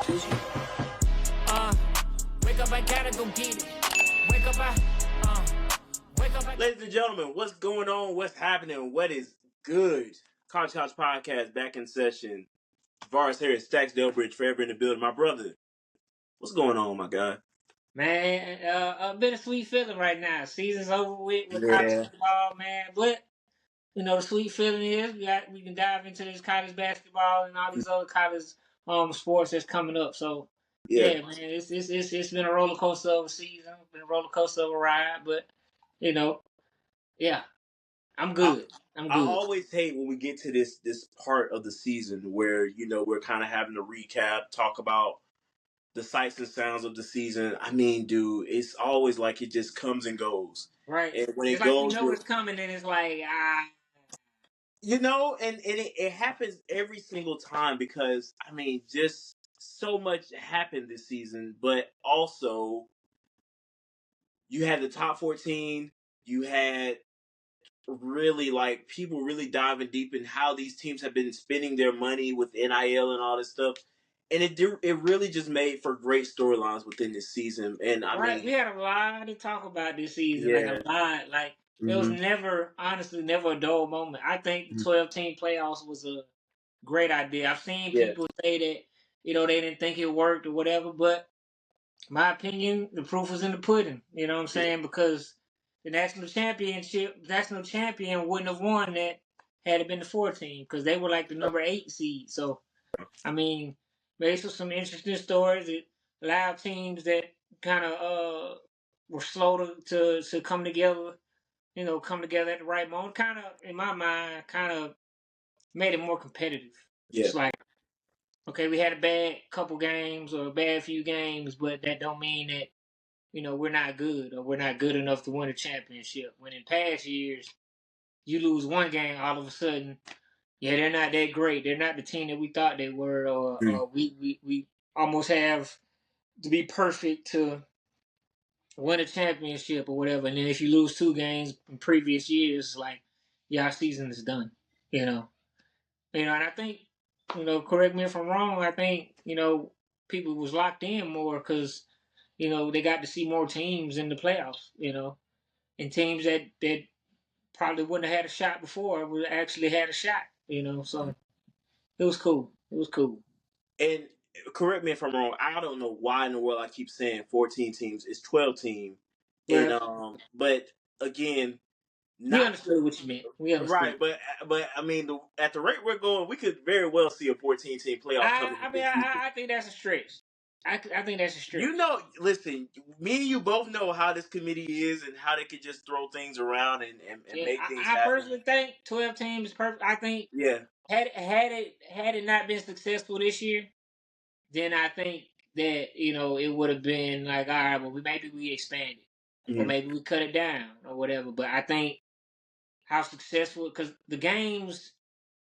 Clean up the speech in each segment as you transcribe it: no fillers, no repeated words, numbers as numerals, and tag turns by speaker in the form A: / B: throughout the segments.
A: Wake up, I gotta go get it. Wake up, wake up.
B: Ladies and gentlemen, what's going on? What's happening? What is good? College House Podcast back in session. Javaris and Stackz, Delbridge, forever in the building. My brother, what's going on, my guy?
A: Man, a bittersweet feeling right now. Season's over with college
B: Yeah.
A: football, man. But the sweet feeling is we can dive into this college basketball and all these other college sports that's coming up. So
B: Yeah.
A: yeah, man, it's been a roller coaster of a season, been a roller coaster of a ride, but yeah, I'm
B: I,
A: good. I'm
B: I
A: good.
B: always hate when we get to this part of the season where, we're kind of having to recap, talk about the sights and sounds of the season. I mean, dude, it's always like it just comes and goes.
A: Right.
B: And when
A: It's
B: it
A: like you
B: goes,
A: know it's coming, and it's like
B: and it happens every single time because I mean, just so much happened this season, but also you had the top 14, you had really like people really diving deep in how these teams have been spending their money with NIL and all this stuff. And it really just made for great storylines within this season. And I
A: right.
B: mean,
A: We had a lot to talk about this season, like a
B: yeah.
A: lot. Like there was
B: Hmm.
A: honestly, never a dull moment. I think the 12-team playoffs was a great idea. I've seen
B: Yeah.
A: people say that they didn't think it worked or whatever, but my opinion, the proof was in the pudding. You know what I'm saying? Because the national champion wouldn't have won that had it been the 14 because they were like the number 8 seed. So I mean, based on some interesting stories, it allowed teams that kind of were slow to come together. Come together at the right moment. Kind of, in my mind, kind of made it more competitive.
B: Yeah.
A: It's like, okay, we had a bad couple games or a bad few games, but that don't mean that we're not good or we're not good enough to win a championship. When in past years, you lose one game, all of a sudden, yeah, they're not that great. They're not the team that we thought they were, or we almost have to be perfect to win a championship or whatever. And then if you lose two games in previous years, it's like, yeah, our season is done. And I think, correct me if I'm wrong. I think people was locked in more because they got to see more teams in the playoffs. And teams that probably wouldn't have had a shot before would actually had a shot. So it was cool. It was cool.
B: And correct me if I'm wrong. I don't know why in the world I keep saying 14 teams. It's 12 teams. And
A: Right.
B: but again,
A: We
B: not
A: understood what you meant. We understood.
B: right. But I mean, at the rate we're going, we could very well see a 14-team playoff coming
A: I mean,
B: this season.
A: I think that's a stretch. I think that's a stretch.
B: Listen, me and you both know how this committee is and how they could just throw things around and
A: Yeah,
B: make things
A: I
B: happen.
A: personally think 12 teams is perfect. I think
B: Yeah.
A: had it not been successful this year, then I think that it would have been like, all right, well, maybe we expanded or
B: Mm-hmm.
A: maybe we cut it down or whatever. But I think how successful, because the games,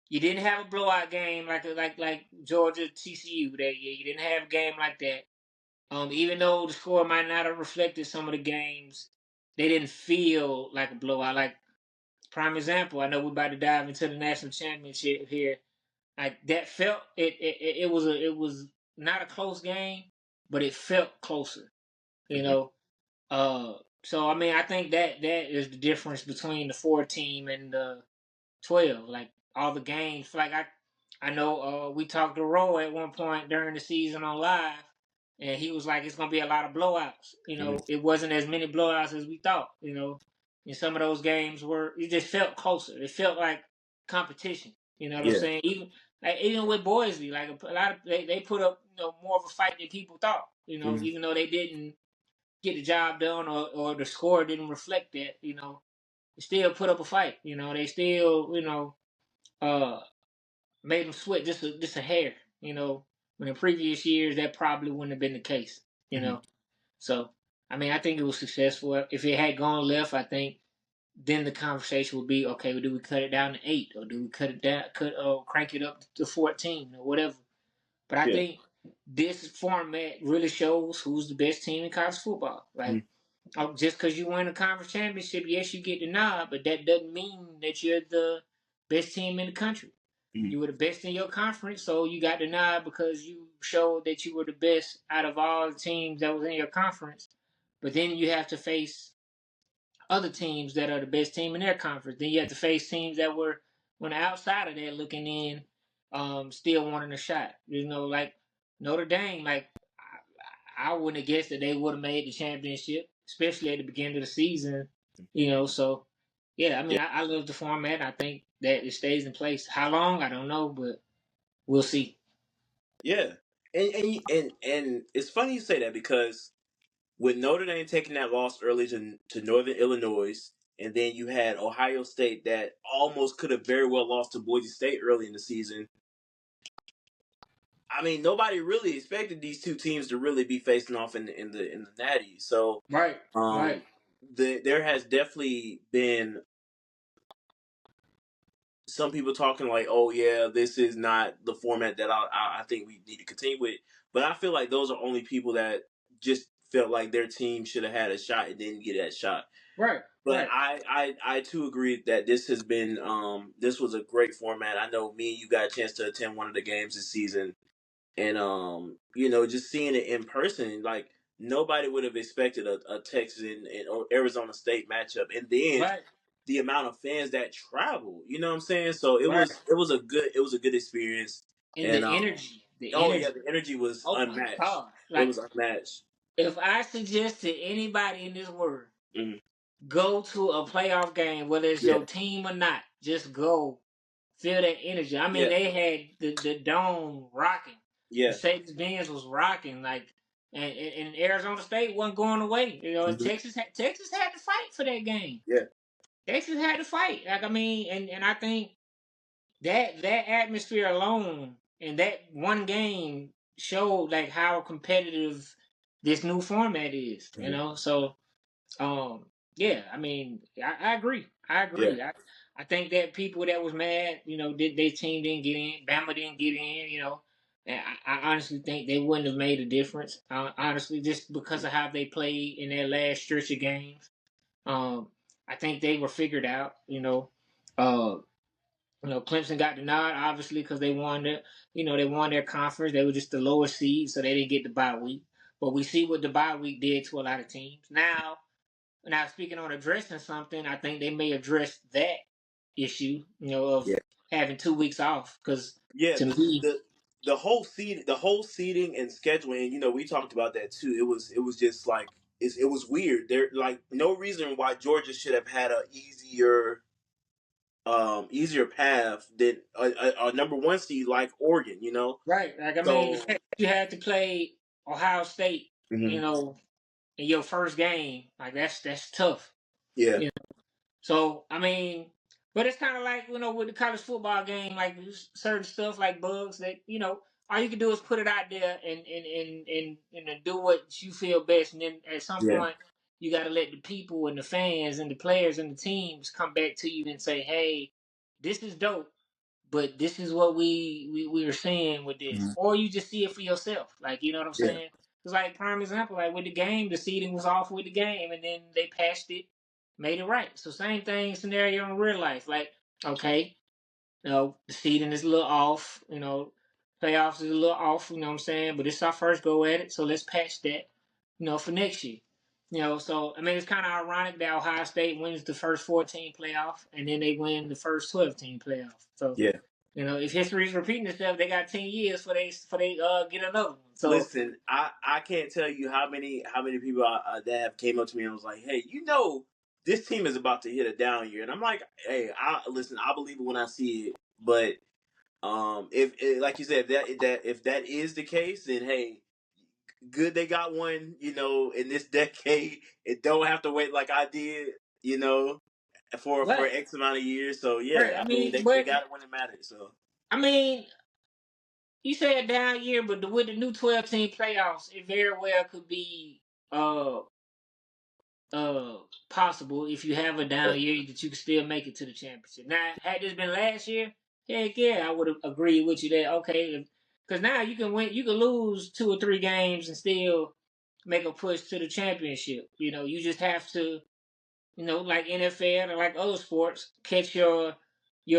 A: you didn't have a blowout game like Georgia TCU that year. You didn't have a game like that. Even though the score might not have reflected some of the games, they didn't feel like a blowout. Like, prime example, I know we're about to dive into the national championship here. Like, that felt it was not a close game, but it felt closer. You
B: Mm-hmm.
A: know, so I mean, I think that is the difference between the 4 team and the 12. Like, all the games, like I know we talked to Roe at one point during the season on live, and he was like, it's gonna be a lot of blowouts.
B: Mm-hmm.
A: It wasn't as many blowouts as we thought. And some of those games it just felt closer. It felt like competition. You know what I'm
B: Yeah.
A: saying? Even with Boise, like a lot of they put up more of a fight than people thought.
B: Mm-hmm.
A: Even though they didn't get the job done or the score didn't reflect that. They still put up a fight. They still uh made them sweat just a hair. When in previous years that probably wouldn't have been the case. You
B: Mm-hmm.
A: know, so I mean I think it was successful. If it had gone left, I think then the conversation would be, okay, well, do we cut it down to 8 or do we cut it down, crank it up to 14 or whatever? But I
B: Yeah.
A: think this format really shows who's the best team in college football. Like, just because you win a conference championship, yes, you get the nod, but that doesn't mean that you're the best team in the country.
B: Mm-hmm.
A: You were the best in your conference, so you got the nod because you showed that you were the best out of all the teams that was in your conference, but then you have to face other teams that are the best team in their conference. Then you have to face teams that were on the outside of that looking in, still wanting a shot. Like Notre Dame, like I wouldn't have guessed that they would have made the championship, especially at the beginning of the season. So yeah, I mean,
B: Yeah,
A: I love the format. I think that it stays in place. How long, I don't know, but we'll see.
B: yeah, and it's funny you say that because with Notre Dame taking that loss early to Northern Illinois, and then you had Ohio State that almost could have very well lost to Boise State early in the season. I mean, nobody really expected these two teams to really be facing off in the Natty. So,
A: Right, right,
B: um, there has definitely been some people talking like, "Oh yeah, this is not the format that I think we need to continue with." But I feel like those are only people that just felt like their team should have had a shot and didn't get that shot.
A: right,
B: But
A: right,
B: I too agree that this has been this was a great format. I know me and you got a chance to attend one of the games this season, and just seeing it in person, like nobody would have expected a Texas or Arizona State matchup, and then
A: right,
B: the amount of fans that travel. You know what I'm saying? So it
A: right.
B: was it was a good experience,
A: And
B: and
A: the
B: oh yeah,
A: energy.
B: the energy was
A: Oh my
B: unmatched.
A: gosh!
B: It
A: Like
B: was unmatched.
A: if I suggest to anybody in this world,
B: Mm-hmm.
A: go to a playoff game, whether it's
B: Yeah,
A: your team or not, just go feel that energy. I mean,
B: yeah,
A: they had the dome rocking.
B: yeah,
A: Mercedes Benz was rocking, like, and Arizona State wasn't going away. And
B: mm-hmm.
A: Texas had to fight for that game.
B: Yeah,
A: Texas had to fight. Like I mean, and I think that atmosphere alone and that one game showed like how competitive this new format is.
B: mm-hmm.
A: So um, yeah, I mean, I agree. I
B: Yeah,
A: agree. I think that people that was mad, their team didn't get in, Bama didn't get in, and I honestly think they wouldn't have made a difference. Honestly, just because of how they played in their last stretch of games. I think they were figured out. Uh, Clemson got the nod obviously because they won their conference. They were just the lower seed, so they didn't get the bye week. But we see what the bye week did to a lot of teams. Now, speaking on addressing something, I think they may address that issue, of
B: yeah,
A: having 2 weeks off. Because
B: yeah.
A: to me,
B: The whole seating and scheduling. We talked about that too. It was just like it was weird. There like no reason why Georgia should have had a easier path than a number one seed like Oregon.
A: right? Like I mean, the
B: So
A: fact that you had to play Ohio State,
B: mhm.
A: in your first game, like that's tough.
B: Yeah,
A: You So I mean, but it's kind of like with the college football game, like certain stuff like bugs that all you can do is put it out there and do what you feel best, and then at some
B: yeah,
A: point you got to let the people and the fans and the players and the teams come back to you and say, hey, this is dope, but this is what we were seeing with this,
B: mhm.
A: or you just see it for yourself, like you know what I'm
B: Yeah,
A: saying. It's like prime example, like with the game, the seeding was off with the game, and then they patched it, made it right. So same thing scenario in real life, like okay, the seeding is a little off, playoffs is a little off, you know what I'm saying, but it's our first go at it, so let's patch that, for next year. So I mean, it's kind of ironic that Ohio State wins the first 14 playoff, and then they win the first 12-team playoff. So
B: yeah.
A: if history is repeating itself, they got 10 years for they get another one. So
B: Listen, I can't tell you how many people that have came up to me and was like, "Hey, this team is about to hit a down year," and I'm like, "Hey, I believe it when I see it." But if like you said, if that is the case, then hey, good they got one. In this decade, and don't have to wait like I did. You know, for
A: right,
B: X amount of years. So
A: right.
B: yeah,
A: I
B: I mean
A: mean,
B: they
A: but
B: got it when it mattered. So
A: I mean, you said down year, but with the new 12-team playoffs, it very well could be uh uh possible if you have a
B: yeah,
A: down year that you can still make it to the championship. Now, had this been last year, heck yeah, I would have agreed with you that okay, because now you can win, you can lose 2 or 3 games and still make a push to the championship. You just have to, like NFL or like other sports, catch your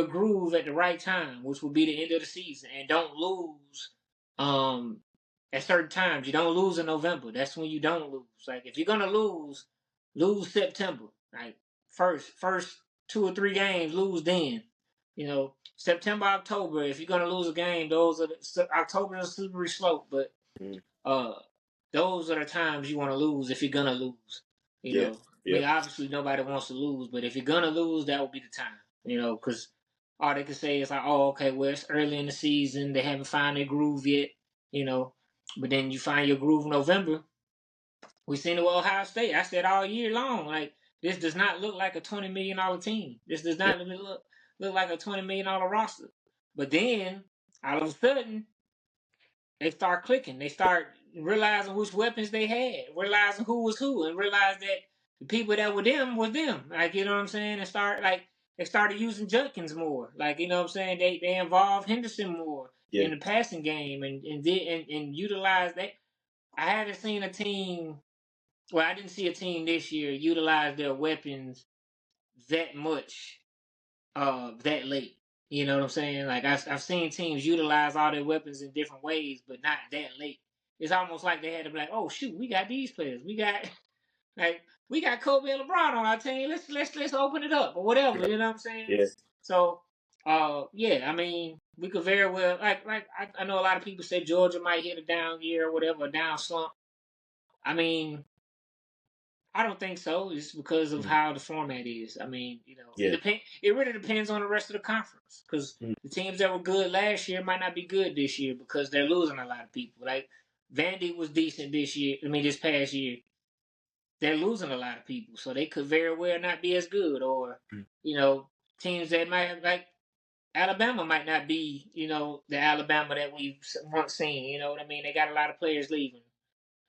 A: groove at the right time, which will be the end of the season, and don't lose at certain times. You don't lose in November. That's when you don't lose. Like if you're gonna lose September. Like first 2 or 3 games, lose then. September, October. If you're gonna lose a game, those are October is a slippery slope. But
B: Mm.
A: uh, those are the times you want to lose if you're gonna lose.
B: Yeah.
A: I mean, obviously nobody wants to lose, but if you're gonna lose, that will be the time. Because all they can say is like, oh, okay, well it's early in the season, they haven't found their groove yet. You know, but then you find your groove in November. We seen it with Ohio State. I said all year long, like this does not look like a $20 million team. This does
B: Yeah.
A: not look like a $20 million roster. But then all of a sudden they start clicking. They start realizing which weapons they had, realizing who was who, and realize that the people that were them was them. Like you know what I'm saying? And they started using Judkins more. Like you know what I'm saying? They involved Henderson more
B: Yeah.
A: in the passing game and utilize that. I haven't seen a team. Well, I didn't see a team this year utilize their weapons that much that late. You know what I'm saying? Like I've seen teams utilize all their weapons in different ways, but not that late. It's almost like they had to be like, oh shoot, we got these players. We got like we got Kobe and LeBron on our team. Let's open it up or whatever. You know what I'm saying?
B: Yeah.
A: So yeah, I mean we could very well I know a lot of people say Georgia might hit a down year or whatever, a down slump. I mean, I don't think so. It's because of
B: Mm.
A: how the format is. I mean, it
B: Yeah.
A: depend. It really depends on the rest of the conference because
B: Mm.
A: the teams that were good last year might not be good this year because they're losing a lot of people. Like Vandy was decent this year. I mean, this past year, they're losing a lot of people, so they could very well not be as good. Or
B: Mm.
A: teams that might have like Alabama might not be the Alabama that we've once seen. You know what I mean? They got a lot of players leaving,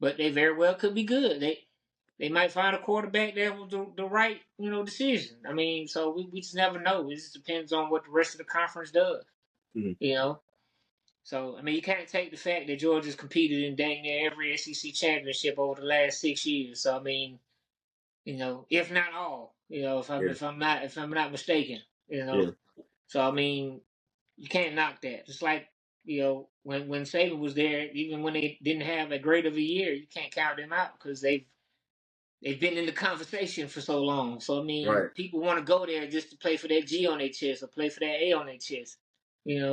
A: but they very well could be good. They might find a quarterback that was the right, decision. I mean, so we just never know. It just depends on what the rest of the conference does.
B: Mm.
A: You know? So, I mean, you can't take the fact that Georgia's competed in dang near every SEC championship over the last 6 years. So, I mean, if not all,
B: Yeah.
A: if I'm not mistaken,
B: Yeah.
A: So, I mean, you can't knock that. Just like, when Saban was there, even when they didn't have a great of a year, you can't count them out because they've been in the conversation for so long. So I mean,
B: Right.
A: people want to go there just to play for that G on their chest or play for that A on their chest.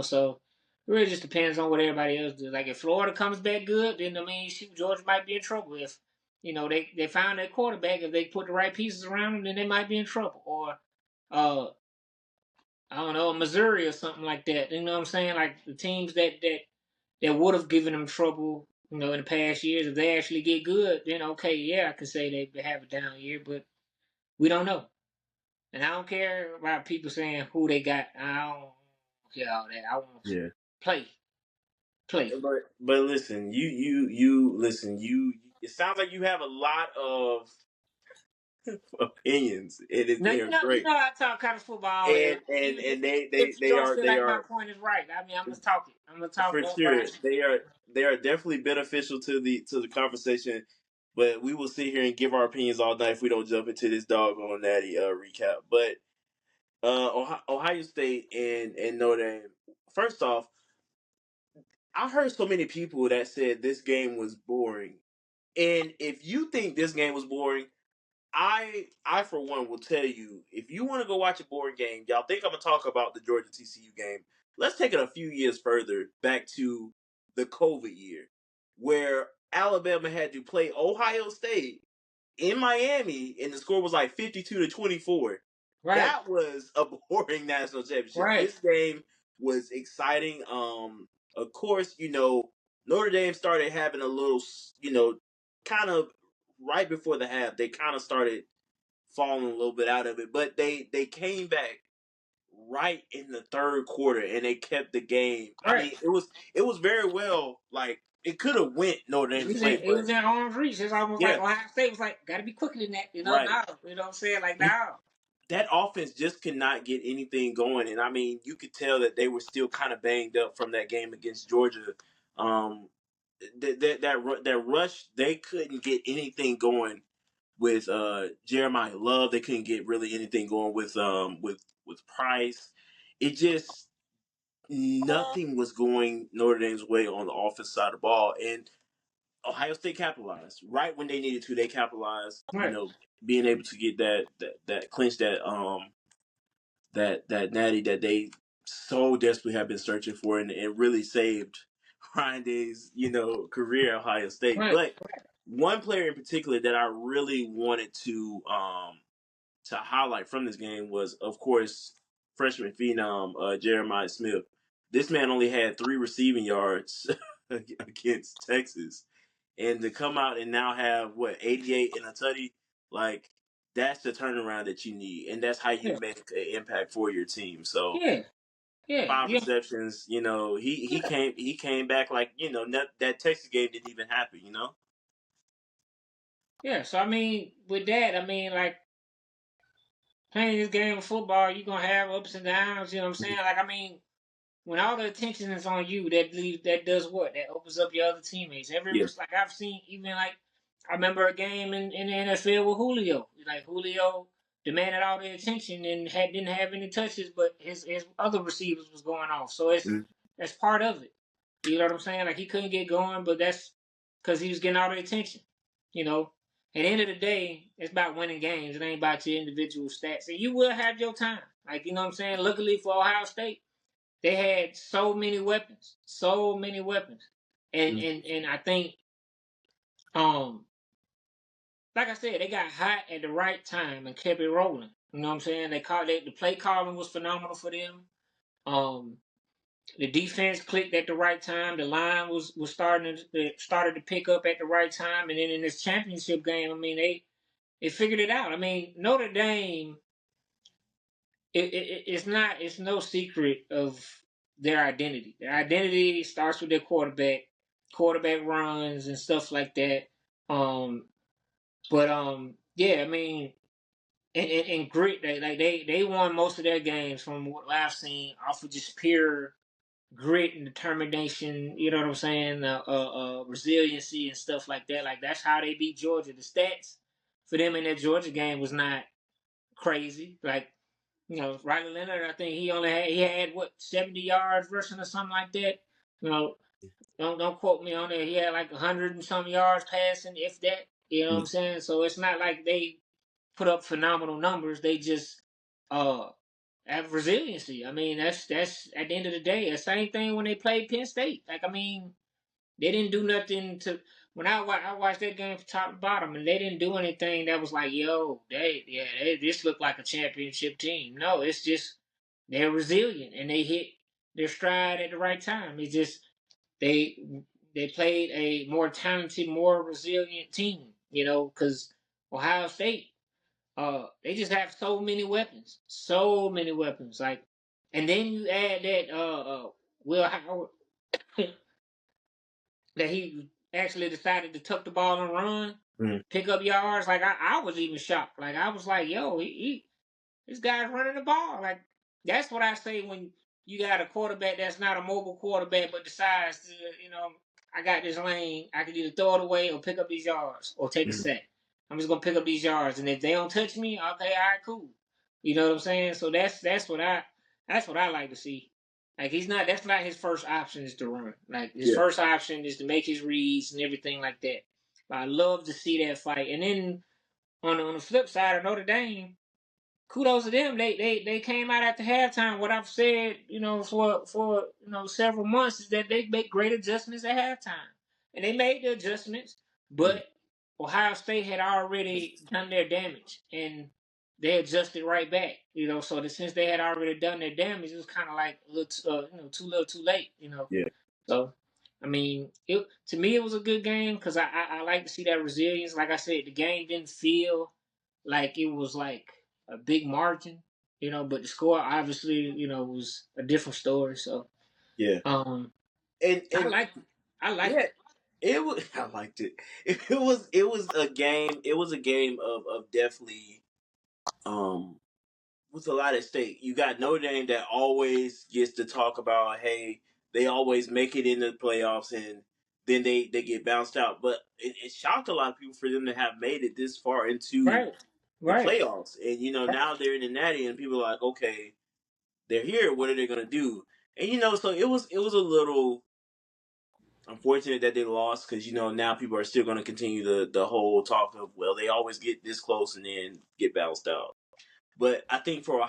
A: So it really just depends on what everybody else does. Like if Florida comes back good, then I mean, shoot, Georgia might be in trouble. If they found that quarterback, if they put the right pieces around him, then they might be in trouble. Or I don't know, Missouri or something like that. You know what I'm saying? Like the teams that would have given them trouble, in the past years. If they actually get good, then okay, yeah, I could say they have a down year, but we don't know. And I don't care about people saying who they got. I don't care all that. I want to
B: Yeah.
A: play, play.
B: But listen, you listen. It sounds like you have a lot of opinions.
A: Now
B: They're
A: you
B: great,
A: know I talk college football, and even
B: and
A: if you
B: they
A: don't
B: are
A: feel
B: they
A: like my
B: are
A: point is right, I mean I'm gonna talk it. I'm gonna talk
B: for
A: both
B: sure.
A: sides.
B: They are definitely beneficial to the conversation. But we will sit here and give our opinions all night if we don't jump into this doggone natty recap. But Ohio State and Notre Dame. First off, I heard so many people that said this game was boring. And if you think this game was boring, I for one will tell you, if you want to go watch a boring game, y'all think I'm gonna talk about the Georgia TCU game. Let's take it a few years further back to the COVID year, where Alabama had to play Ohio State in Miami, and the score was like 52-24.
A: Right,
B: That was a boring national championship.
A: right,
B: This game was exciting. Of course, Notre Dame started having a little, kind of right before the half. They kind of started falling a little bit out of it, but they came back right in the third quarter and they kept the game. I
A: right.
B: mean, it was very well, like it could have went Notre Dame's way,
A: It
B: but
A: was in arm's reach. It's almost like
B: yeah,
A: Ohio State was like, got to be quicker than that.
B: right.
A: Now. You know what I'm saying? Like
B: You
A: now.
B: that offense just could not get anything going. And I mean, you could tell that they were still kind of banged up from that game against Georgia. Um, that rush, they couldn't get anything going with Jeremiah Love. They couldn't get really anything going with Price. It just nothing was going Notre Dame's way on the offense side of the ball, and Ohio State capitalized right when they needed to. They capitalized,
A: Right.
B: being able to get that clinch that natty that they so desperately have been searching for, and really saved Ryan Day's career at Ohio State.
A: Right.
B: But one player in particular that I really wanted to highlight from this game was, of course, freshman phenom Jeremiah Smith. This man only had 3 receiving yards against Texas, and to come out and now have 88 in a tutty, like that's the turnaround that you need, and that's how you
A: Yeah.
B: make an impact for your team. So
A: Yeah. Yeah.
B: 5
A: Yeah.
B: receptions, he came back like that Texas game didn't even happen.
A: Yeah. So I mean, with that, I mean, like playing this game of football, you're gonna have ups and downs. You know what I'm saying? Like, I mean, when all the attention is on you, that does what? That opens up your other teammates.
B: Yeah.
A: Like I've seen, even like I remember a game in the NFL with Julio. Like Julio demanded all the attention and didn't have any touches, but his other receivers was going off. So
B: Mm-hmm.
A: that's part of it. You know what I'm saying? Like he couldn't get going, but that's because he was getting all the attention. You know. At the end of the day, it's about winning games. It ain't about your individual stats. And you will have your time. Like, you know what I'm saying? Luckily for Ohio State, they had so many weapons, so many weapons, and I think, um, like I said, they got hot at the right time and kept it rolling. You know what I'm saying? The play calling was phenomenal for them. Um, the defense clicked at the right time. The line was started to pick up at the right time, and then in this championship game, I mean they figured it out. I mean Notre Dame, it's no secret of their identity. Their identity starts with their quarterback runs and stuff like that. Um, but yeah, I mean, and grit. They won most of their games from what I've seen off of just pure grit and determination. You know what I'm saying? Resiliency and stuff like that. Like that's how they beat Georgia. The stats for them in that Georgia game was not crazy. Like Riley Leonard, I think he had what 70 yards rushing or something like that. You know, don't quote me on that. He had like 100 and some yards passing, if that. You know what I'm saying? So it's not like they put up phenomenal numbers. They just uh have resiliency. I mean, that's at the end of the day, the same thing when they played Penn State. Like I mean, they didn't do nothing to. When I watched that game from top to bottom, and they didn't do anything that was like, yo, this looked like a championship team. No, it's just they're resilient and they hit their stride at the right time. It's just they they played a more talented, more resilient team. You know, because Ohio State, they just have so many weapons. Like, and then you add that Will Howard that he actually decided to tuck the ball and run,
B: Mm-hmm.
A: pick up yards. Like I was even shocked. Like I was like, yo, this guy's running the ball. Like that's what I say when you got a quarterback that's not a mobile quarterback, but decides to, I got this lane. I can either throw it away or pick up these yards or take a sack. I'm just gonna pick up these yards, and if they don't touch me, okay, all right, cool. You know what I'm saying? So that's what I like to see. Like that's not his first option is to run. Like his
B: Yeah.
A: first option is to make his reads and everything like that. But I love to see that fight. And then on the flip side of Notre Dame, kudos to them. They came out after halftime. What I've said, for several months is that they make great adjustments at halftime, and they made the adjustments. But Ohio State had already done their damage, and they adjusted right back. Since they had already done their damage, it was kind of like too little, too late.
B: Yeah.
A: So, I mean, to me, it was a good game because I like to see that resilience. Like I said, the game didn't feel like it was like a big margin, but the score obviously, was a different story. So,
B: Yeah. And
A: I liked it. I liked
B: yeah,
A: it.
B: it was. I liked it. It was a game. It was a game of definitely um with a lot at stake. You got Notre Dame that always gets to talk about, hey, they always make it into the playoffs and then they get bounced out. But it shocked a lot of people for them to have made it this far into
A: Right,
B: the
A: right,
B: playoffs. And now they're in the natty and people are like, okay, they're here. What are they gonna do? And so it was a little unfortunate that they lost because now people are still going to continue the whole talk of, well, they always get this close and then get bounced out. But I think for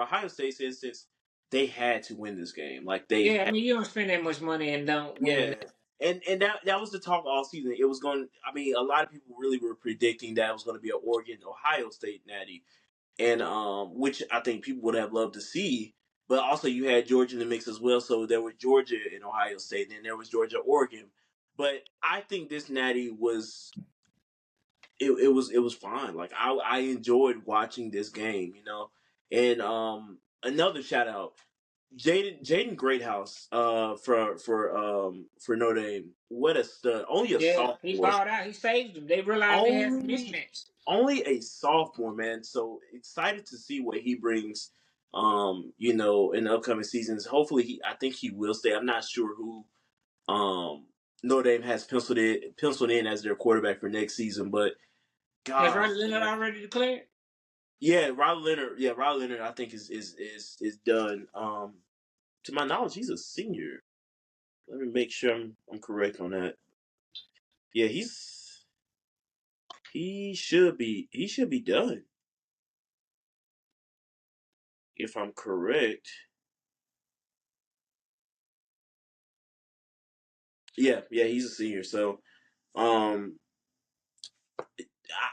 B: Ohio State's instance, they had to win this game. Like they
A: Yeah, I
B: had,
A: mean, you don't spend that much money and don't win.
B: yeah. And that was the talk all season. It was going. I mean, a lot of people really were predicting that it was going to be an Oregon Ohio State natty, and which I think people would have loved to see. But also, you had Georgia in the mix as well. So there was Georgia and Ohio State, and then there was Georgia Oregon. But I think this natty was it was fine. Like I enjoyed watching this game, And another shout out, Jaden Greathouse, for Notre Dame. What a stud! Only a
A: Yeah, he
B: sophomore.
A: balled out. He saved them. They realized they had some
B: Only
A: mismatch.
B: only a sophomore, man. So excited to see what he brings. In the upcoming seasons. Hopefully, I think he will stay. I'm not sure who Notre Dame has penciled in as their quarterback for next season, but
A: Has
B: God,
A: Riley Leonard
B: man.
A: already declared?
B: Yeah, Riley Leonard. Yeah, Riley Leonard. I think is done. To my knowledge, he's a senior. Let me make sure I'm correct on that. Yeah, he should be done if I'm correct. Yeah, he's a senior. So, um,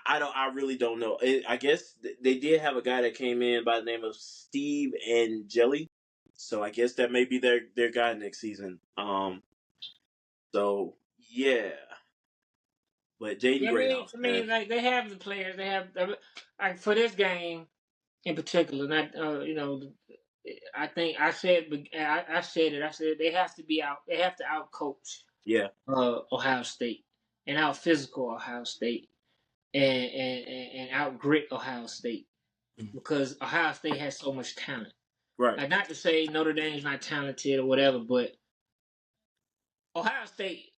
B: I really don't know. I guess they did have a guy that came in by the name of Steve and Jelly. So I guess that may be their guy next season. So yeah, but Jaden
A: Yeah,
B: Greathouse,
A: I
B: man.
A: mean, like they have the players. They have like for this game in particular. Not I think I said it. I said they have to be out. They have to out coach
B: Yeah,
A: Ohio State and out physical Ohio State and out grit Ohio State because Ohio State has so much talent.
B: right.
A: Like not to say Notre Dame's not talented or whatever, but Ohio State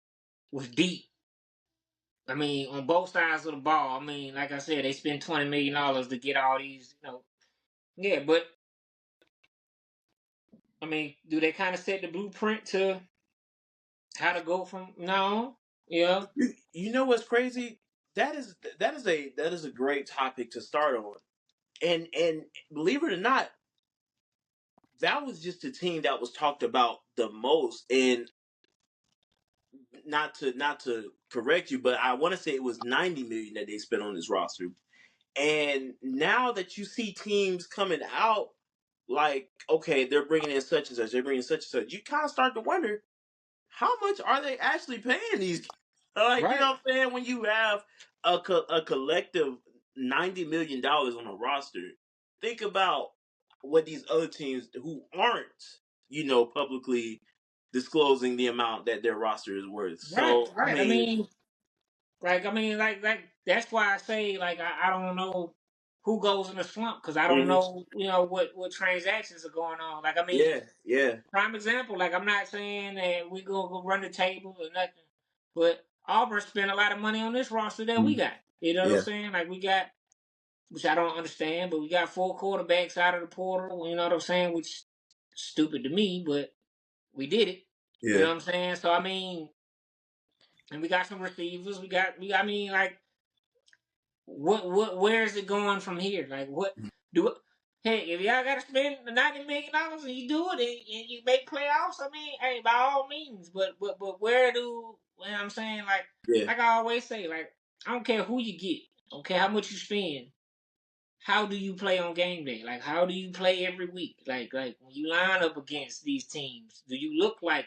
A: was deep. I mean, on both sides of the ball. I mean, like I said, they spent $20 million to get all these. Yeah, but I mean, do they kind of set the blueprint to how to go from no? Yeah,
B: You know what's crazy? That is a great topic to start on. And believe it or not, that was just the team that was talked about the most. And not to correct you, but I want to say it was 90 million that they spent on this roster. And now that you see teams coming out, like, okay, they're bringing in such and such, they're bringing such and such, you kind of start to wonder how much are they actually paying these? Like, you know
A: right,
B: what I'm saying? When you have a collective $90 million on a roster, think about what these other teams who aren't, publicly disclosing the amount that their roster is worth.
A: right,
B: So, I
A: right.
B: mean,
A: Like that's why I say like I don't know who goes in a slump because I don't
B: mhm,
A: know what transactions are going on. Like I mean,
B: yeah, yeah,
A: prime example. Like I'm not saying that we gonna go run the table or nothing, but Auburn spent a lot of money on this roster that we
B: mhm,
A: got. You know what I'm
B: yeah,
A: saying? Like we got, which I don't understand, but we got 4 quarterbacks out of the portal. You know what I'm saying? Which stupid to me, but we did it. You
B: yeah.
A: know what I'm saying? So I mean, and we got some receivers. I mean, like where is it going from here? Like what do it? Hey, if y'all gotta spend $90 million and you do it and you make playoffs, I mean, hey, by all means. But where do you know what I'm saying?
B: Yeah.
A: Like I always say, like I don't care who you get, I don't care how much you spend. How do you play on game day? Like how do you play every week? Like when you line up against these teams, do you look like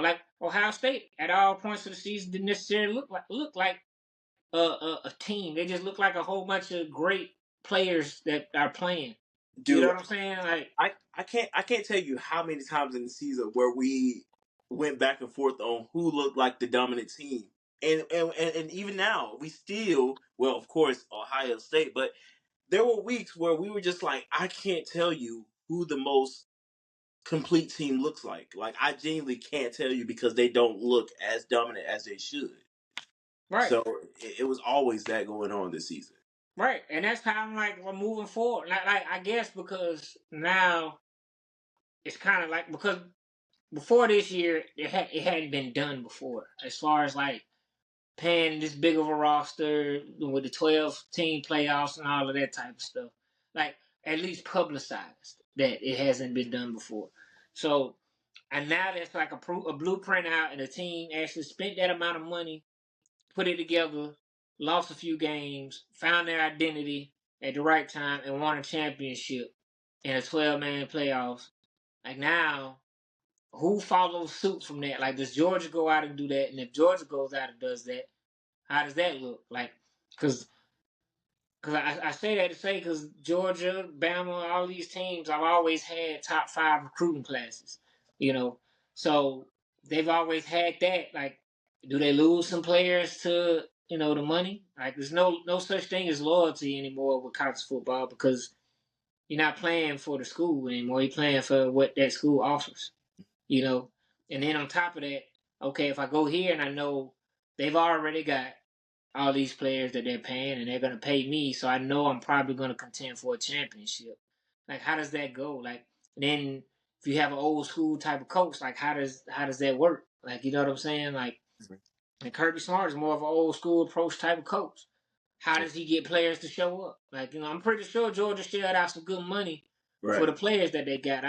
A: like Ohio State at all points of the season didn't necessarily look like a team. They just look like a whole bunch of great players that are playing. You know
B: Dude,
A: what I'm saying? Like,
B: I can't tell you how many times in the season where we went back and forth on who looked like the dominant team. And even now, we still, well, of course, Ohio State, but there were weeks where we were just like, I can't tell you who the most complete team looks like. Like, I genuinely can't tell you because they don't look as dominant as they should.
A: right,
B: So it was always that going on this season.
A: right, and that's how I'm like we're moving forward. Like I guess because now it's kind of like, because before this year, it hadn't been done before, as far as like paying this big of a roster with the 12-team playoffs and all of that type of stuff. Like, at least publicized that it hasn't been done before. So, and now there's like a blueprint out, and the team actually spent that amount of money, put it together, lost a few games, found their identity at the right time, and won a championship in a 12-man playoffs. Like, now, who follows suit from that? Like, does Georgia go out and do that? And if Georgia goes out and does that, how does that look? Like, because I say that to say, because Georgia, Bama, all these teams, I've always had top 5 recruiting classes, you know. So they've always had that. Like, do they lose some players to, the money? Like, there's no such thing as loyalty anymore with college football, because you're not playing for the school anymore. You're playing for what that school offers, you know. And then on top of that, okay, if I go here and I know they've already got all these players that they're paying, and they're going to pay me, so I know I'm probably going to contend for a championship. Like, how does that go? Like, then if you have an old school type of coach, like, how does that work? Like, you know what I'm saying? Like, and Kirby Smart is more of an old school approach type of coach. How does he get players to show up? Like, I'm pretty sure Georgia shelled out some good money for the players that they got.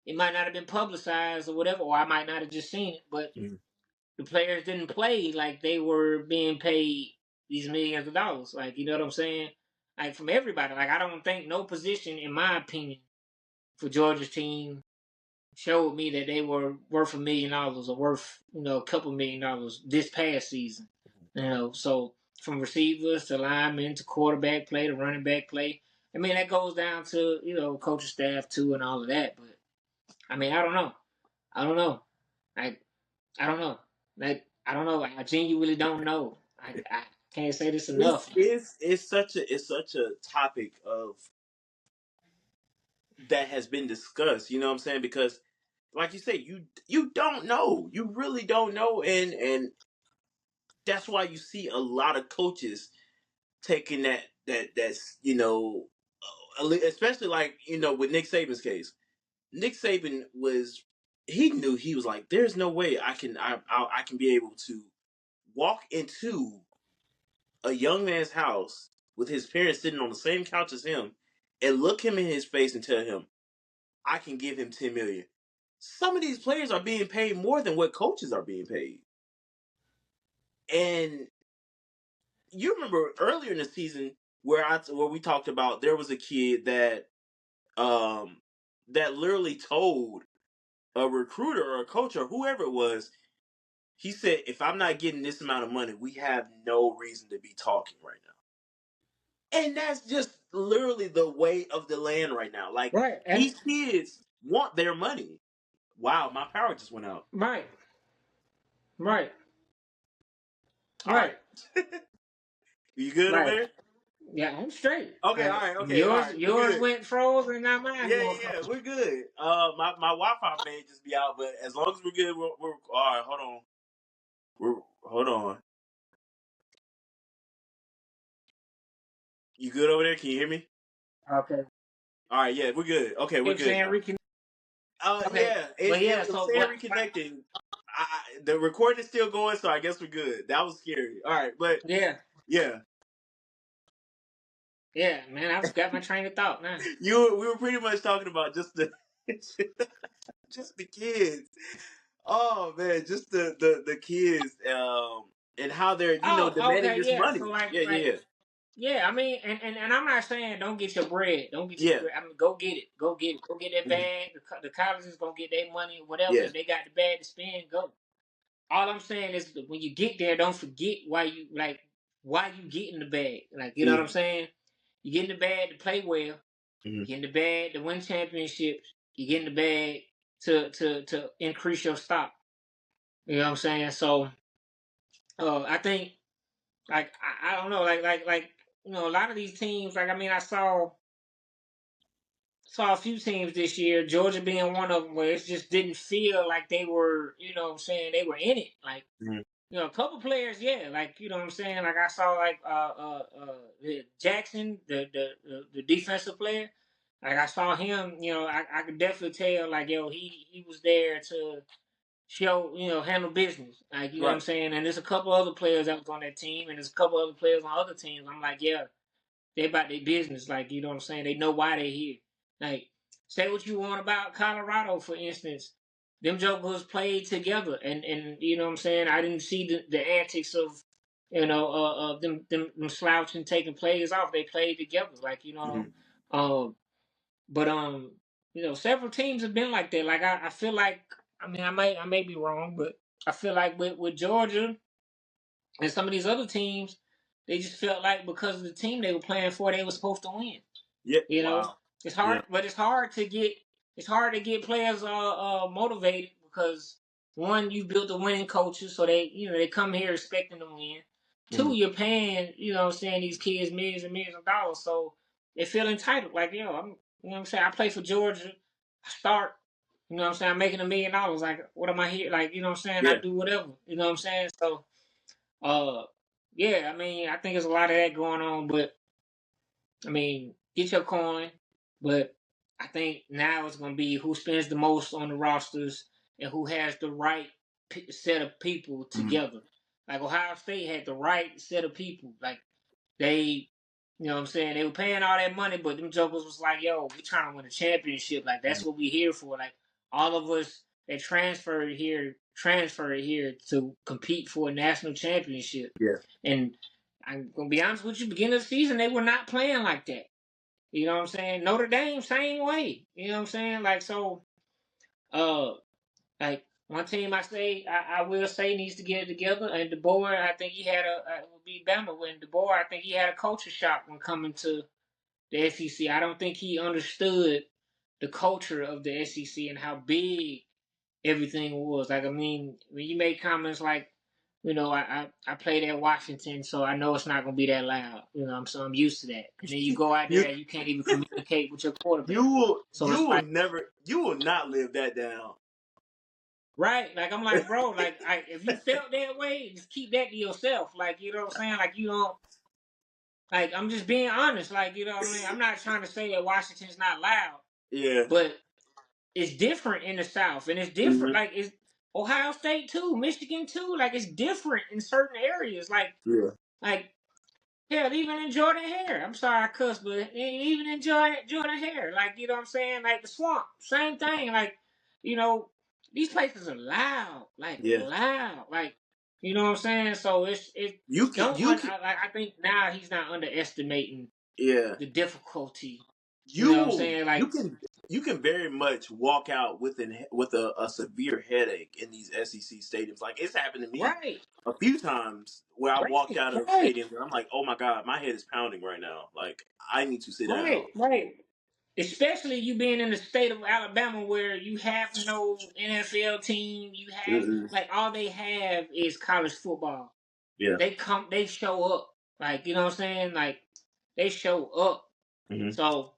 A: It might not have been publicized or whatever, or I might not have just seen it, but the players didn't play like they were being paid these millions of dollars. Like, you know what I'm saying? Like, from everybody. Like, I don't think no position, in my opinion, for Georgia's team showed me that they were worth $1 million or worth, a couple $1 million this past season. So from receivers to linemen to quarterback play to running back play. I mean, that goes down to, coaching staff too and all of that. But, I mean, I don't know. Like, I don't know. Like, I don't know. I genuinely don't know. I can't say this enough.
B: It's such a topic of that has been discussed. You know what I'm saying? Because, like you say, you don't know. You really don't know, and that's why you see a lot of coaches taking that's especially like with Nick Saban's case. Nick Saban he knew, he was like, there's no way I can be able to walk into a young man's house with his parents sitting on the same couch as him and look him in his face and tell him I can give him $10 million. Some of these players are being paid more than what coaches are being paid. And you remember earlier in the season where we talked about there was a kid that that literally told a recruiter or a coach or whoever it was, he said, if I'm not getting this amount of money, we have no reason to be talking right now. And that's just literally the way of the land right now. Like,
A: right.
B: these kids want their money. Wow, my power just went out.
A: Right. Right.
B: All right. You good over
A: Right.
B: there?
A: Yeah, I'm straight.
B: Okay, all right, okay, all right.
A: Yours went frozen, and not mine.
B: Yeah, we're good. My Wi-Fi may just be out, but as long as we're good, we're all right. Hold on. You good over there? Can you hear me?
A: Okay.
B: All right, yeah, we're good. Okay, we're good.
A: Saying
B: okay. Yeah,
A: so
B: saying reconnecting. The recording is still going, so I guess we're good. That was scary. All right, but
A: yeah, man, I've got my train of thought now.
B: we were pretty much talking about just the just the kids. Oh man, just the kids, and how they're demanding this money.
A: So
B: Yeah.
A: I mean, and I'm not saying don't get your bread. Don't get your bread. I mean, go get it. Go get that bag. The colleges gonna get their money or whatever.
B: Yeah.
A: If they got the bag to spend, go. All I'm saying is when you get there, don't forget why you get in the bag. Like, you know what I'm saying? You get in the bag to play well. You get in the bag to win championships. You get in the bag to increase your stock. You know what I'm saying? So, I think, like, I don't know, like a lot of these teams. Like, I mean, I saw a few teams this year, Georgia being one of them, where it just didn't feel like they were, they were in it. Like, a couple players, yeah, like, you know what I'm saying? Like, I saw, like, Jackson, the defensive player. Like I saw him, I could definitely tell, like, yo, he was there to show, handle business. Like, you know what I'm
B: Right.
A: saying? And there's a couple other players that was on that team, and there's a couple other players on other teams. I'm like, yeah, they about their business. Like, you know what I'm saying? They know why they're here. Like, say what you want about Colorado, for instance. Them jokers played together, and you know what I'm saying? I didn't see the antics of, them slouching, taking players off. They played together, like,
B: Mhm.
A: um, but several teams have been like that. Like I feel like, I mean, I may be wrong, but I feel like with Georgia and some of these other teams, they just felt like because of the team they were playing for, they were supposed to win.
B: Yeah.
A: You know,
B: Wow.
A: it's
B: Yeah.
A: hard, but it's hard to get players motivated because one, you built a winning culture, so they come here expecting to win. Two,
B: Mhm.
A: you're paying, these kids millions and millions of dollars, so they feel entitled. Like, I'm saying, I play for Georgia, I start, I'm making $1 million. Like, what am I here? Like, I'm saying, I
B: Yeah.
A: do whatever. You know what I'm saying? So, uh, yeah, I mean, I think there's a lot of that going on, but I mean, get your coin, but I think now it's going to be who spends the most on the rosters and who has the right set of people
B: Mhm.
A: together. Like Ohio State had the right set of people. Like they, you know what I'm saying? They were paying all that money, but them jokers was like, yo, we trying to win a championship. Like that's what we here for. Like all of us that transferred here to compete for a national championship.
B: Yeah.
A: And I'm gonna be honest with you, beginning of the season, they were not playing like that. You know what I'm saying? Notre Dame, same way. You know what I'm saying? Like so, uh, like one team I will say needs to get it together. And DeBoer, I think he had would be Bama when DeBoer. I think he had a culture shock when coming to the SEC. I don't think he understood the culture of the SEC and how big everything was. Like I mean, when you make comments like, I played at Washington, so I know it's not gonna be that loud. So I'm used to that. And then you go out
B: You
A: there and you can't even communicate with your quarterback.
B: you will
A: So
B: you
A: it's
B: will
A: like,
B: never you will not live that down.
A: right? Like I'm like, bro, like if you felt that way, just keep that to yourself. Like you know what I'm saying? Like you don't. Like I'm just being honest. Like you know what I mean? I'm not trying to say that Washington's not loud,
B: Yeah.
A: but it's different in the South, and it's different.
B: Mhm.
A: Like it's Ohio State too, Michigan too. Like it's different in certain areas.
B: Yeah.
A: Like hell, even in Jordan Hare. I'm sorry I cuss, but even in Jordan Hare, like you know what I'm saying. Like the swamp, same thing. Like these places are loud,
B: Yeah.
A: like you know what I'm saying. So it
B: You can
A: don't.
B: you can
A: I think now he's not underestimating
B: yeah.
A: the difficulty. You know what I'm
B: You
A: saying?
B: you
A: Like
B: can you can very much walk out with a severe headache in these SEC stadiums. Like it's happened to me
A: right,
B: a few times where I walked
A: right,
B: out of
A: right.
B: stadiums and I'm like, oh my god, my head is pounding right now. Like I need to sit down.
A: Right, right. Especially you being in the state of Alabama where you have no NFL team, you have
B: Mm-mm.
A: like all they have is college football.
B: Yeah.
A: They show up. Like, you know what I'm saying? Like they show up.
B: Hmm.
A: So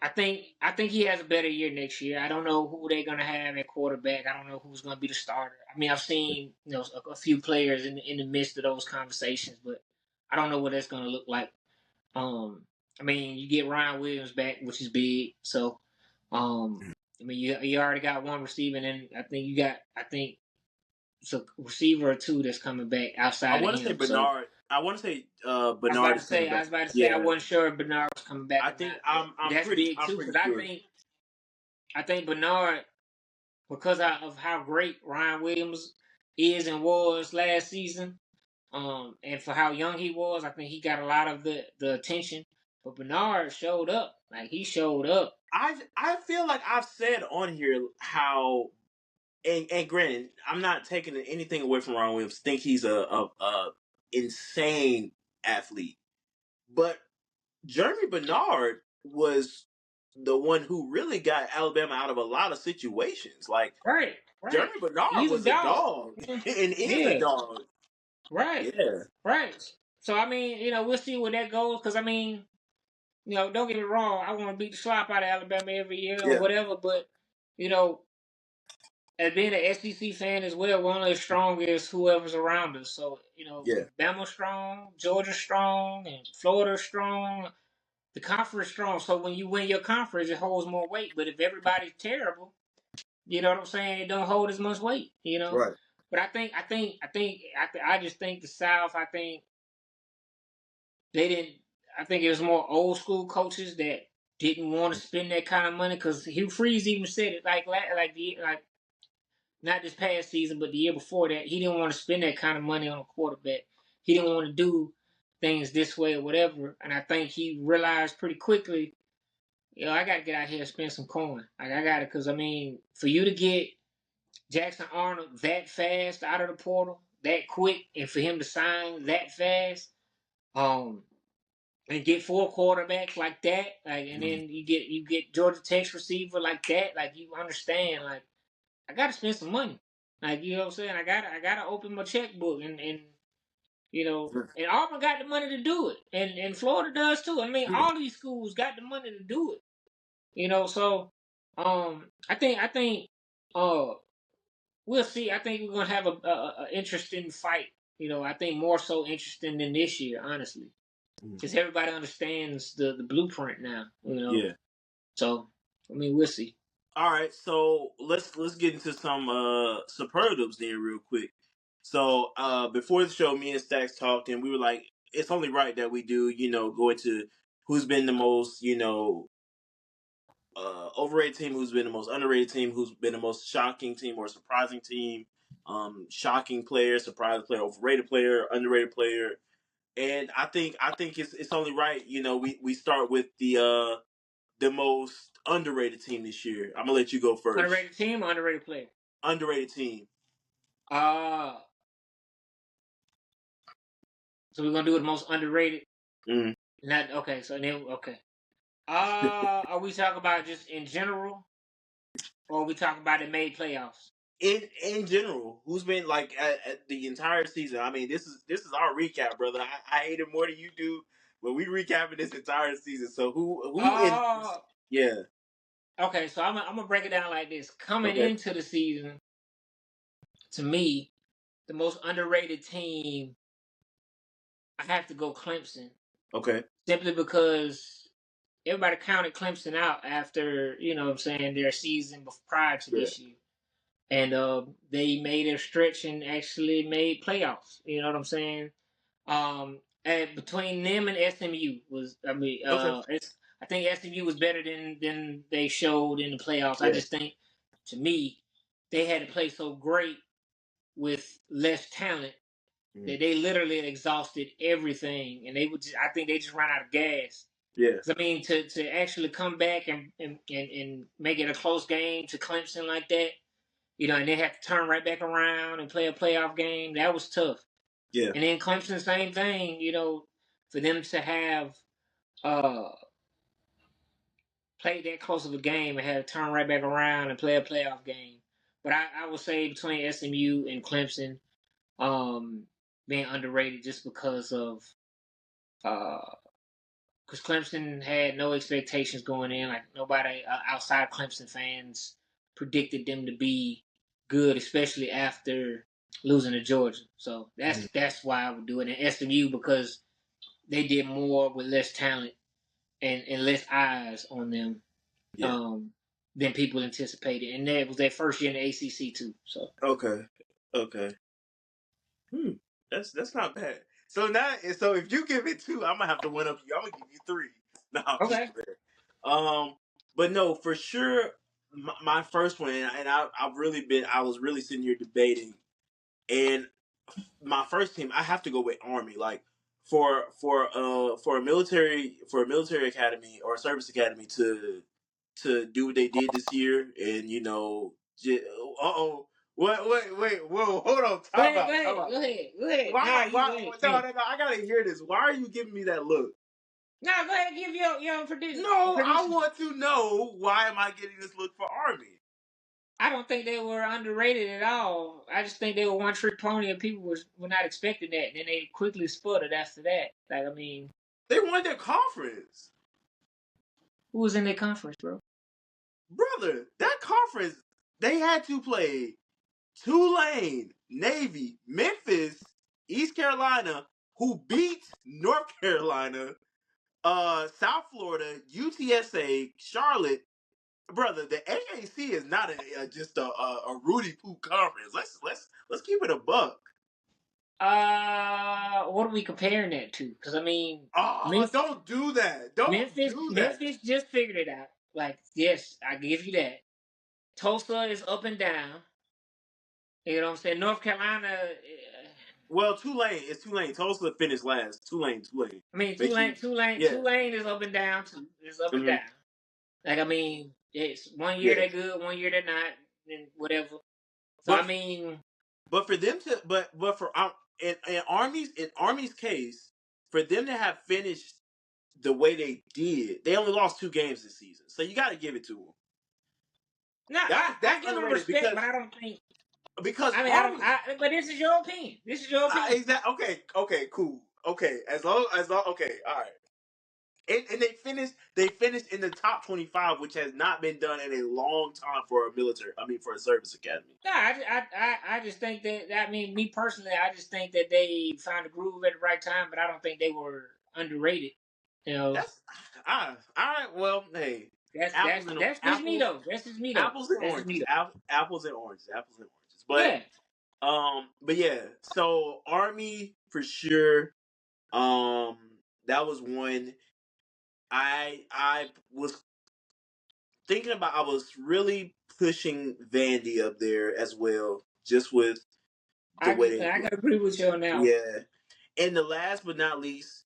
A: I think he has a better year next year. I don't know who they're gonna have at quarterback. I don't know who's gonna be the starter. I mean, I've seen a few players in the midst of those conversations, but I don't know what that's gonna look like. Um, I mean, you get Ryan Williams back, which is big. So, I mean, you already got one receiver, and I think it's a receiver or two that's coming back
B: I
A: outside of
B: want to say
A: him. So
B: Bernard. I want to say
A: I was
B: Bernard
A: about to
B: is coming
A: say, I
B: back.
A: was about to say, I
B: Yeah.
A: wasn't sure if Bernard was coming back
B: I
A: or not,
B: think
A: but
B: I'm
A: that's
B: pretty
A: big
B: I'm
A: too,
B: pretty
A: because I
B: sure.
A: think I think Bernard, because of how great Ryan Williams is and was last season, and for how young he was, I think he got a lot of the attention. But Bernard showed up, like he showed up.
B: I feel like I've said on here how and granted, I'm not taking anything away from Ron Williams. Think he's a insane athlete, but Jeremy Bernard was the one who really got Alabama out of a lot of situations. Like
A: Right, right.
B: Jeremy Bernard
A: He's a
B: was a
A: dog.
B: dog and is a
A: Yeah,
B: dog.
A: right,
B: Yeah,
A: right. So I mean, we'll see where that goes. Because I mean, don't get me wrong. I want to beat the slop out of Alabama every year or
B: yeah,
A: whatever. But you know, as being an SEC fan as well, we're only as strong as whoever's around us. So
B: yeah.
A: if Bama's strong, Georgia's strong, and Florida's strong. the conference strong. So when you win your conference, it holds more weight. But if everybody's terrible, you know what I'm saying, it don't hold as much weight. You know.
B: Right.
A: But I just think the South. I think they didn't. I think it was more old school coaches that didn't want to spend that kind of money because Hugh Freeze even said it like not this past season, but the year before that, he didn't want to spend that kind of money on a quarterback. He didn't want to do things this way or whatever. And I think he realized pretty quickly, I got to get out here and spend some coin. Like, I got to, because, I mean, for you to get Jackson Arnold that fast out of the portal, that quick, and for him to sign that fast, and get 4 quarterbacks like that, like, and then you get Georgia Tech's receiver like that, like, you understand, like, I gotta spend some money. Like, you know what I'm saying? I gotta open my checkbook and and Auburn got the money to do it. And Florida does too. I mean, all these schools got the money to do it. So I think we'll see. I think we're gonna have a interesting fight. I think more so interesting than this year, honestly. Because everybody understands the blueprint now,
B: Yeah.
A: So I mean, we'll see.
B: All right, so let's get into some superlatives then real quick. So before the show, me and Stackz talked, and we were like, it's only right that we do, go into who's been the most, overrated team, who's been the most underrated team, who's been the most shocking team or surprising team, shocking player, surprising player, overrated player, underrated player. And I think it's only right, we start with the most underrated team this year. I'm gonna let you go first.
A: Underrated team or underrated player?
B: Underrated team.
A: So we're gonna do it the most underrated.
B: Mm.
A: Not okay. So then okay. Are we talking about just in general, or are we talking about it made playoffs?
B: In general, who's been like at the entire season? I mean, this is our recap, brother. I hate it more than you do, but we recapping this entire season. So who yeah.
A: Okay, so I'm gonna break it down like this. Coming into the season, to me, the most underrated team, I have to go Clemson.
B: Okay.
A: Simply because everybody counted Clemson out after, their season prior to this year. And they made a stretch and actually made playoffs. You know what I'm saying? And between them and SMU I think SMU was better than they showed in the playoffs. Yeah. I just think, to me, they had to play so great with less talent that they literally exhausted everything, and I think they just ran out of gas.
B: Yeah.
A: I mean, to actually come back and make it a close game to Clemson like that, and they have to turn right back around and play a playoff game, that was tough.
B: Yeah.
A: And then Clemson, same thing, for them to have played that close of a game and had to turn right back around and play a playoff game. But I would say between SMU and Clemson, being underrated just because of because Clemson had no expectations going in. Like, nobody outside Clemson fans predicted them to be good, especially after losing to Georgia. So that's why I would do it. And SMU, because they did more with less talent and less eyes on them than people anticipated. And that was their first year in the ACC too. So
B: okay. That's not bad. So if you give it 2, I'm gonna have to one up you. I'm gonna give you 3. No,
A: okay.
B: But no, for sure, my first one, and I was really sitting here debating, and my first team, I have to go with Army. Like, for a military academy or a service academy to do what they did this year, and wait, whoa, hold on,
A: Go ahead.
B: Why? No, I gotta hear this. Why are you giving me that look?
A: No, go ahead and give your prediction.
B: No, I want to know, why am I getting this look for Army?
A: I don't think they were underrated at all. I just think they were one trick pony, and people were not expecting that. And then they quickly sputtered after that. Like, I mean,
B: they won their conference.
A: Who was in their conference, bro?
B: Brother, that conference, they had to play Tulane, Navy, Memphis, East Carolina, who beat North Carolina, South Florida, UTSA, Charlotte. Brother, the AAC is not just a Rudy Poo conference. Let's keep it a buck.
A: What are we comparing that to? Because I mean,
B: Oh, don't do that. Don't do that.
A: Memphis just figured it out. Like, yes, I give you that. Tulsa is up and down. You know what I'm saying? North Carolina.
B: Well, Tulane. It's Tulane. Tulsa finished last. Tulane.
A: I mean,
B: Make sure. Yeah.
A: Tulane is up and down too. It's up and
B: Mm-hmm.
A: down. Like, I mean, it's one year
B: Yeah.
A: they're good, one year they're not, and whatever. So
B: But,
A: I mean,
B: but for them to, but for in Army's case, for them to have finished the way they did, they only lost 2 games this season. So you got to give it to them.
A: no,
B: That's
A: I give them
B: underrated
A: respect, but I don't think.
B: because
A: I mean,
B: Army.
A: But this is your opinion. This is your opinion.
B: Exactly. Okay. Cool. Okay. As long. Okay. All right. And they finished in the top 25, which has not been done in a long time for a military. I mean, for a service academy.
A: No, I just think that. I mean, me personally, I just think that they found a groove at the right time, but I don't think they were underrated. You know,
B: That's all right. Well, hey,
A: that's just me though. That's just me though.
B: apples and
A: That's just me
B: oranges.
A: though.
B: Apples and oranges. Apples and oranges.
A: Yeah.
B: But yeah. So Army for sure. That was one. I was thinking about. I was really pushing Vandy up there as well, just with the way
A: I gotta agree with you on that.
B: Yeah. And the last but not least,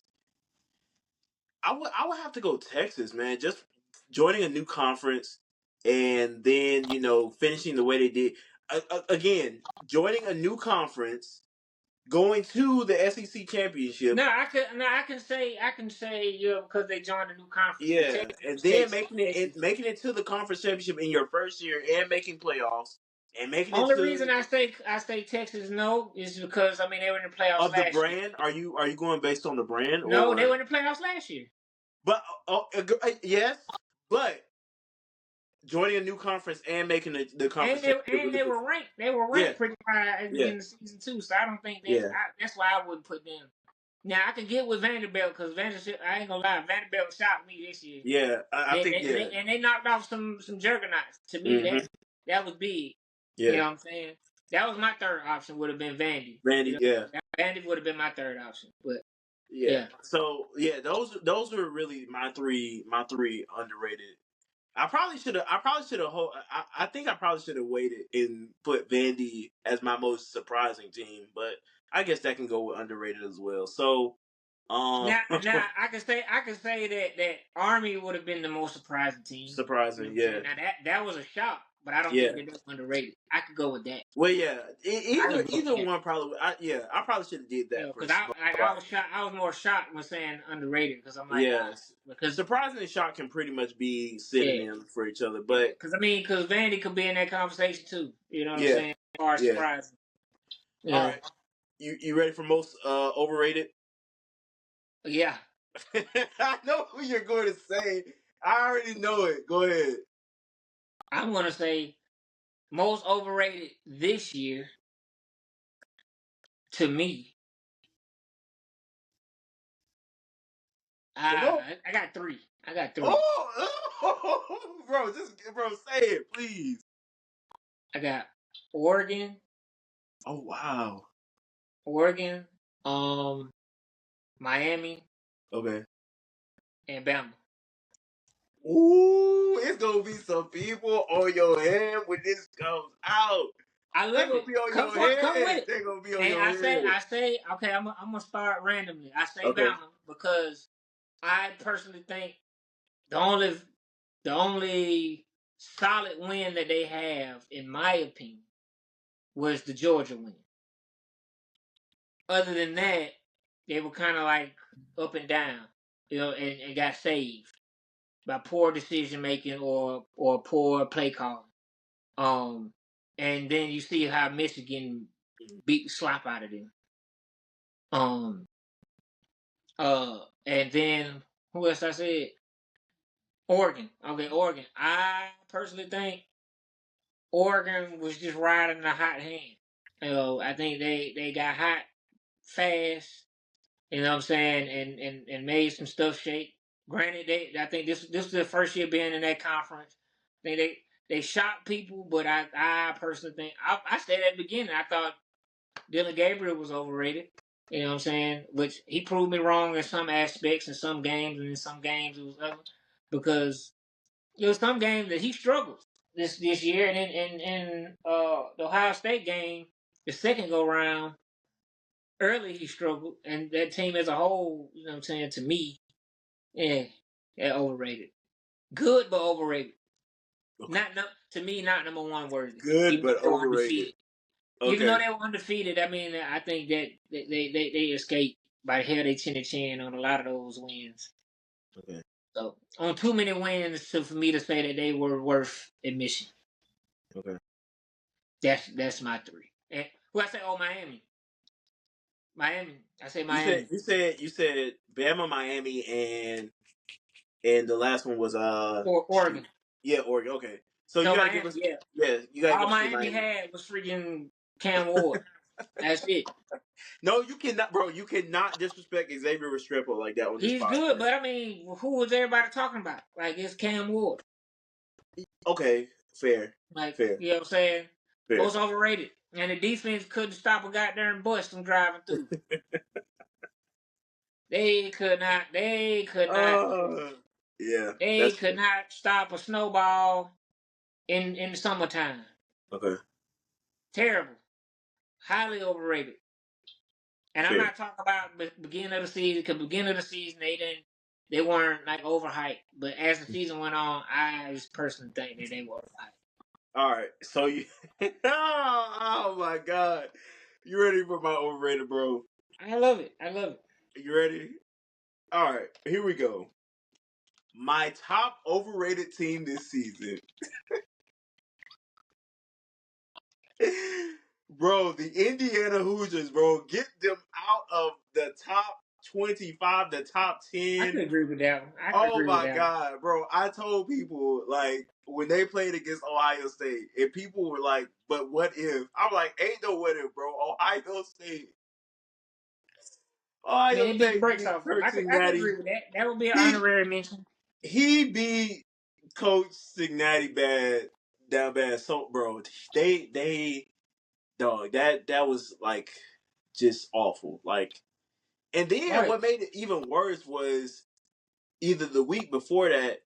B: I would have to go Texas, man. Just joining a new conference and then finishing the way they did. Again, joining a new conference, going to the SEC championship.
A: No, I can say because they joined a new conference.
B: Yeah, and then making it to the conference championship in your first year and making playoffs and making
A: Only
B: it to.
A: reason I say Texas no is because I mean they were in the playoffs
B: Of the
A: last
B: brand,
A: year.
B: are you going based on the brand?
A: No,
B: or?
A: they were in the playoffs last year.
B: But yes, but joining a new conference and making the conference
A: And they were ranked. They were ranked
B: Yeah.
A: pretty high at the
B: Yeah.
A: beginning of season 2. So I don't think that.
B: Yeah.
A: That's why I wouldn't put them. Now I can get with Vanderbilt because Vanderbilt. I ain't gonna lie, Vanderbilt shocked me this year.
B: Yeah, I think
A: they knocked off some juggernauts. To me, that was big.
B: Yeah.
A: You know what I'm saying? That was my third option. Would have been Vandy.
B: Vandy, yeah.
A: Vandy would have been my third option, but.
B: Yeah. So yeah, those were really my three underrated. I probably should have. I think I probably should have waited and put Vandy as my most surprising team, but I guess that can go with underrated as well. So
A: now I can say that Army would have been the most surprising team.
B: Surprising, yeah.
A: Now that was a shock, but I don't think that that's underrated. I could go with that.
B: Well, yeah, either one probably. I probably should have did that
A: because I was shocked. I was more shocked when saying underrated because I'm like, because
B: surprising and shock can pretty much be synonyms for each other. But
A: because Vandy could be in that conversation too. You know what I'm saying? As far as surprising.
B: All right, you ready for most overrated?
A: Yeah.
B: I know who you're going to say. I already know it. Go ahead.
A: I'm going to say most overrated this year to me. I got 3.
B: Oh, bro, say it, please.
A: I got Oregon.
B: Oh, wow.
A: Oregon, Miami.
B: Okay.
A: And Bama.
B: Ooh, it's gonna be some people on your head when this comes out.
A: I love it. Come with it.
B: They're gonna be on your head.
A: I say, okay, I'm gonna start randomly. I say Bama because I personally think the only solid win that they have, in my opinion, was the Georgia win. Other than that, they were kind of like up and down, and got saved by poor decision making or poor play calling. And then you see how Michigan beat the slop out of them. And then who else I said? Oregon. Okay, Oregon. I personally think Oregon was just riding a hot hand. I think they got hot fast. You know what I'm saying? And made some stuff shake. Granted, I think this is their first year being in that conference. I think they shocked people, but I personally think I said at the beginning I thought Dylan Gabriel was overrated. You know what I'm saying? Which he proved me wrong in some aspects in some games, and in some games it was other. Because there was some games that he struggled this year, and in the Ohio State game, the second go round, early he struggled, and that team as a whole, you know what I'm saying, to me, yeah, they're overrated. Good but overrated.
B: Okay.
A: To me, not number one worthy.
B: Good
A: Even though
B: but
A: they were
B: overrated.
A: undefeated. Even though
B: Okay.
A: they were undefeated, I mean, I think that they escaped by the hell they chin to chin on a lot of those wins.
B: Okay.
A: So on too many wins for me to say that they were worth admission.
B: Okay.
A: That's my three. And who I say? Oh, Miami. Miami. I say Miami.
B: You said Bama, Miami, and the last one was
A: Or
B: shoot.
A: Oregon.
B: Yeah, Oregon. Okay. So you
A: No,
B: gotta give
A: Miami.
B: us
A: Yeah.
B: you gotta
A: All
B: give us the
A: Miami
B: Miami.
A: had was freaking Cam Ward. That's it.
B: No, you cannot, bro. You cannot disrespect Xavier Restrepo like that on this
A: He's good,
B: podcast.
A: but I mean, who was everybody talking about? Like, it's Cam Ward.
B: Okay, fair,
A: Like,
B: fair,
A: you know what I'm saying?
B: fair.
A: Most overrated. And the defense couldn't stop a goddamn bus from driving through. They could not. They could not.
B: Yeah,
A: They
B: that's
A: could
B: fair.
A: not stop a snowball in the summertime.
B: Okay,
A: Terrible. Highly overrated. And I'm
B: fair.
A: not talking about the beginning of the season, because beginning of the season they weren't like overhyped. But as the season went on, I just personally think that they were overhyped.
B: All right, so you. Oh my god, you ready for my overrated, bro?
A: I love it. I love it.
B: You ready? All right, here we go. My top overrated team this season. Bro, the Indiana Hoosiers, bro. Get them out of the top 25, the top
A: I
B: 10.
A: could agree with that one. I could
B: Oh
A: agree with
B: my
A: that one.
B: God, bro. I told people, like, when they played against Ohio State, and people were like, but what if? I'm like, ain't no what if, bro. Ohio State.
A: I mean,
B: Ohio
A: they beat the
B: State
A: brakes
B: beat
A: off them.
B: Kirk
A: I could
B: Cincinnati.
A: agree with that. That would be an
B: He
A: honorary mention.
B: he beat Coach Cincinnati down bad. So, bro, they dog, that was like just awful. Like, and then
A: Right.
B: what made it even worse was either the week before that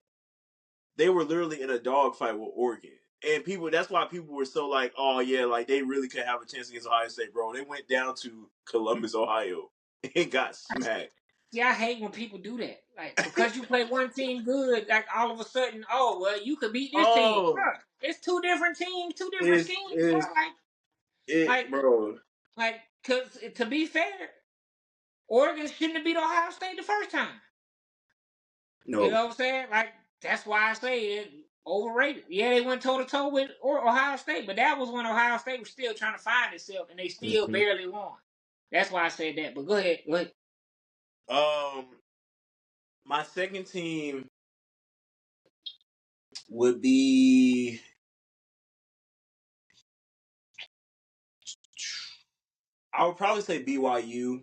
B: they were literally in a dogfight with Oregon, and people. That's why people were so like, oh yeah, like they really could have a chance against Ohio State, bro. They went down to Columbus, Ohio, and got smacked.
A: See, I hate when people do that. Like, because you play one team good, like all of a sudden, oh well, you could beat this team.
B: Oh,
A: Bruh, it's two different teams, two different
B: it's
A: schemes, bro.
B: it's it,
A: Like,
B: bro.
A: like, cause to be fair, Oregon shouldn't have beat Ohio State the first time. You
B: No.
A: know what I'm saying? Like, that's why I say it overrated. Yeah, they went toe to toe with Ohio State, but that was when Ohio State was still trying to find itself, and they still
B: Mm-hmm.
A: barely won. That's why I said that. But go ahead, go ahead.
B: My second team would be. I would probably say BYU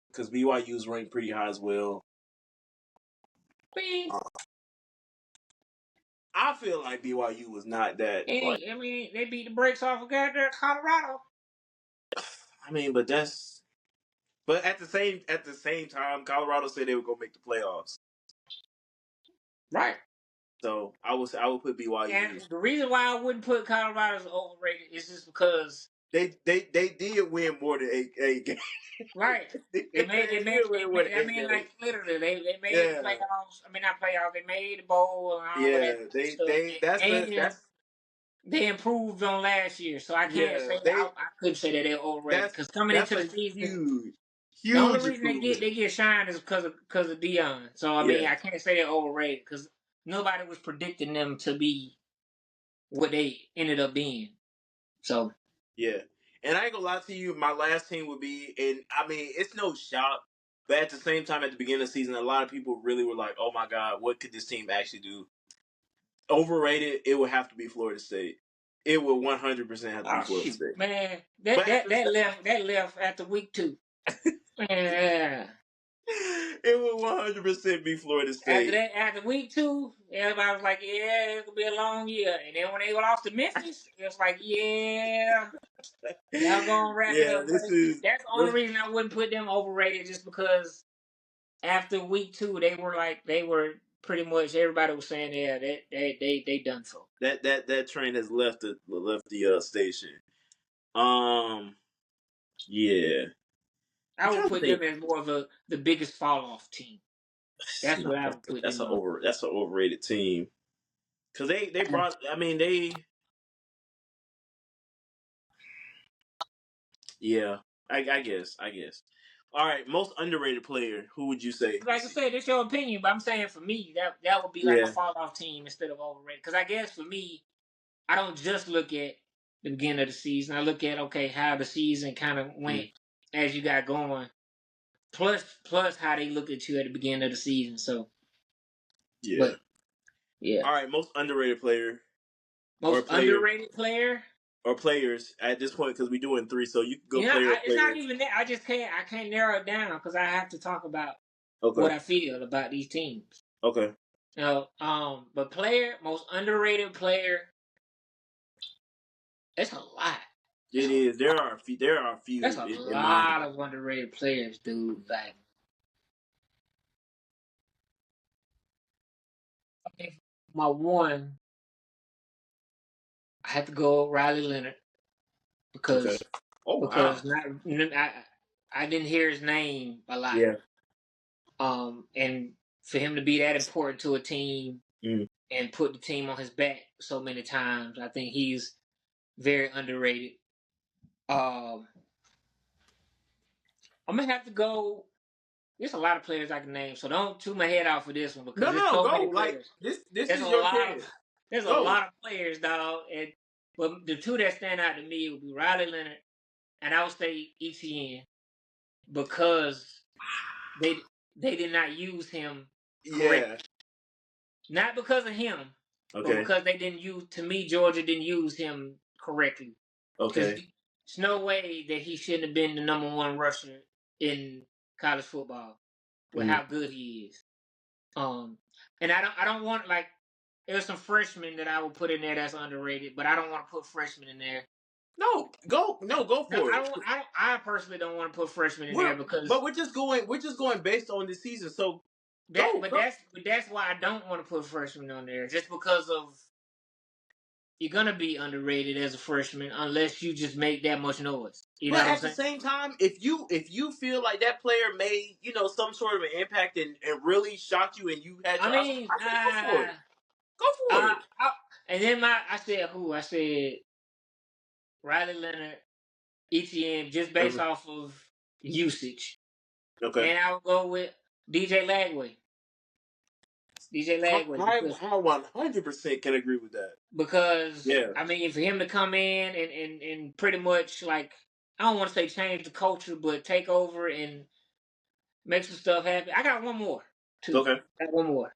B: because BYU is ranked pretty high as well.
A: I
B: I feel like BYU was not that like.
A: mean, they beat the brakes off of goddamn Colorado.
B: I mean, but that's. But at the same time, Colorado said they were gonna make the playoffs.
A: Right.
B: So I would put BYU.
A: And the reason why I wouldn't put Colorado as overrated is just because
B: They did win more than eight games.
A: right.
B: They did win more than
A: I
B: eight
A: mean,
B: games.
A: like literally, they made the
B: Yeah,
A: playoffs. I mean, not playoffs. They made the bowl and all of
B: yeah.
A: that stuff. And
B: That's
A: they improved on last year, so I can't
B: yeah.
A: say I couldn't say that they're overrated because coming
B: That's
A: into the
B: a
A: season, the only
B: huge
A: reason
B: improvement.
A: they get shine is because of Dion. So I mean,
B: Yeah,
A: I can't say they're overrated because nobody was predicting them to be what they ended up being. So
B: yeah. And I ain't gonna lie to you, my last team would be, and I mean, it's no shock, but at the same time, at the beginning of the season, a lot of people really were like, "Oh my God, what could this team actually do?" Overrated, it would have to be Florida State. It would 100% have to be
A: oh
B: Florida
A: shoot,
B: State.
A: man,
B: But at
A: that left after week 2. Man,
B: it would 100% be Florida State.
A: After week 2, everybody was like, "Yeah, it's gonna be a long year." And then when they lost to Memphis, it was like, "Yeah, y'all gonna wrap it
B: Yeah,
A: up." But
B: this is.
A: that's the only reason I wouldn't put them overrated, just because after week 2, they were pretty much, everybody was saying, "Yeah, they done so."
B: That train has left the station. Yeah.
A: I
B: I'm
A: would
B: trying to
A: put them
B: think.
A: as more of the biggest fall off team. That's
B: No,
A: what I would put
B: that's
A: them
B: an
A: on.
B: overrated team. Because they brought. I mean they. Yeah. I guess. All right. Most underrated player. Who would you say?
A: Like I said, it's your opinion, but I'm saying for me, that would be like a
B: Yeah.
A: fall off team instead of overrated. Because I guess for me, I don't just look at the beginning of the season. I look at, okay, how the season kind of went as you got going, plus how they looked at you at the beginning of the season. So,
B: Yeah.
A: but yeah,
B: All right. Most underrated player or
A: most
B: player
A: underrated player.
B: or players at this point because we're doing 3, so you can go player or
A: It's not
B: player.
A: even that. I just can't. I can't narrow it down because I have to talk about
B: Okay.
A: what I feel about these teams.
B: Okay.
A: But most underrated player. It's a lot.
B: It is. There are a few.
A: That's a
B: in mind.
A: lot of underrated players, dude. Like, okay, my one, I had to go Riley Leonard
B: Okay.
A: because
B: Oh wow.
A: because not I didn't hear his name a lot.
B: Yeah.
A: And for him to be that important to a team and put the team on his back so many times, I think he's very underrated. I'm gonna have to go. There's a lot of players I can name, so don't chew my head out for this one because there's
B: No,
A: so
B: go.
A: many
B: Like
A: players.
B: this
A: There's
B: is
A: a
B: your
A: lot
B: chance.
A: of there's a
B: Go.
A: lot of players, dog. But the two that stand out to me would be Riley Leonard, and I would say ETN because they did not use him correctly.
B: Yeah.
A: Not because of him, but because they didn't use. To me, Georgia didn't use him correctly. Because
B: Okay.
A: there's no way that he shouldn't have been the number 1 rusher in college football with how good he is. And I don't want, like, there's some freshmen that I would put in there that's underrated, but I don't want to put freshmen in there.
B: No, go for it.
A: I personally don't want to put freshmen in there because.
B: But we're just going based on this season. So go.
A: That's why I don't want to put freshmen on there, just because of you're gonna be underrated as a freshman unless you just make that much noise. You know
B: But
A: what I'm
B: at the
A: saying?
B: same time, if you feel like that player made some sort of an impact and really shocked you and you had your I say go for it. Go for it.
A: And then I said Riley Leonard, ETN, just based off of usage.
B: Okay.
A: And I would go with DJ Lagway.
B: I 100% can agree with that.
A: Because I mean, for him to come in and pretty much, like, I don't want to say change the culture, but take over and make some stuff happen. I got one more too.
B: Okay.
A: I got one more.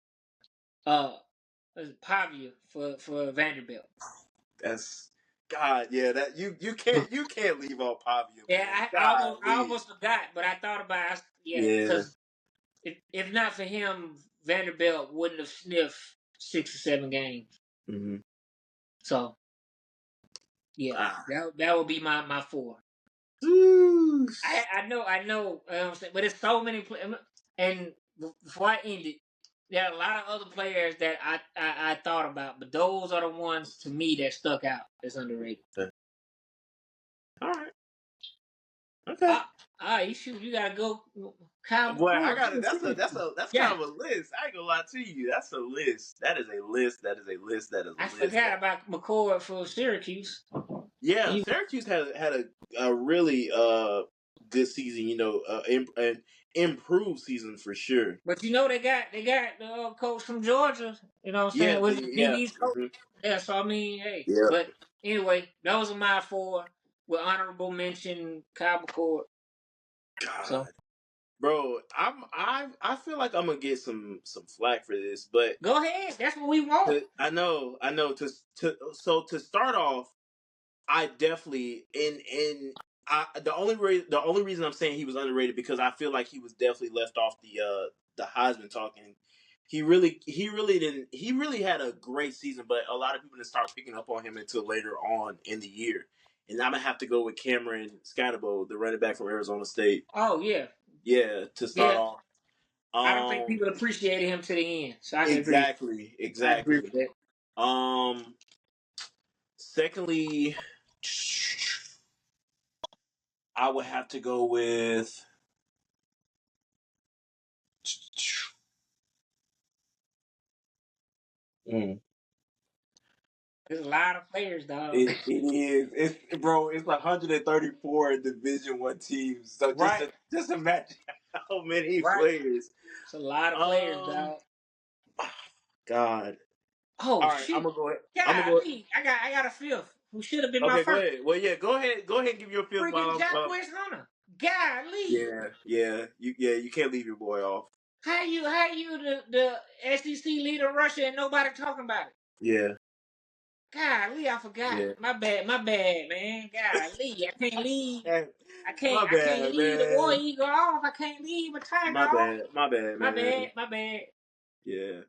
A: Pavia for Vanderbilt.
B: That's God, yeah. That you can't leave out Pavia.
A: Yeah, I almost forgot, but I thought about it. Because if not for him, Vanderbilt wouldn't have sniffed 6 or 7 games.
B: Mm-hmm.
A: So that would be my 4. I know, but it's so many players. And before I end it, there are a lot of other players that I thought about, but those are the ones to me that stuck out as underrated.
B: All right. Okay.
A: You gotta go. Kyle
B: Boy,
A: McCord.
B: I got it. That's kind of a list. I ain't gonna lie to you. That's a list. That is a list. I
A: forgot about McCord for Syracuse.
B: Yeah, Syracuse had a really good season. An improved season for sure.
A: But they got the coach from Georgia. You know what I'm saying? Was DB's coach? Mm-hmm. Yeah. So I mean, hey. Yeah. But anyway, those are my 4 with honorable mention. Kyle McCord.
B: God. So. Bro, I feel like I'm gonna get some flack for this, but
A: go ahead. That's what we want.
B: I know. To start off, I definitely the only reason I'm saying he was underrated because I feel like he was definitely left off the Heisman talking. He really didn't. He really had a great season, but a lot of people didn't start picking up on him until later on in the year. And I'm gonna have to go with Cameron Scatterbo, the running back from Arizona State.
A: Oh yeah,
B: Yeah, to start
A: yeah.
B: off.
A: I don't think people appreciated him to the end, so I can agree.
B: Exactly,
A: I agree with
B: exactly.
A: that.
B: Secondly, I would have to go with. Mm.
A: There's a lot of players, dog.
B: It is. It's bro. It's like 134 Division One teams. So
A: Right,
B: just imagine how many
A: right.
B: players.
A: It's a lot of players,
B: Um.
A: dog.
B: God.
A: Oh
B: All right. I'm
A: shit!
B: gonna go ahead. I'm gonna go.
A: Golly, I got a fifth who should have been my
B: Okay. Go
A: first.
B: ahead. Well, yeah. Go ahead. Go ahead and give your fifth while
A: Freaking
B: I'm.
A: Jacquez Hunter. Golly,
B: Yeah. You can't leave your boy off.
A: how you the SEC leader in Russia and nobody talking about it?
B: Yeah.
A: Golly, I forgot.
B: Yeah.
A: My bad, man. Golly, I can't leave.
B: My
A: I can't
B: bad,
A: leave the War
B: man.
A: Eagle off. I can't leave a Tiger
B: My
A: off.
B: bad. My bad,
A: My
B: man.
A: bad, my bad.
B: Yeah.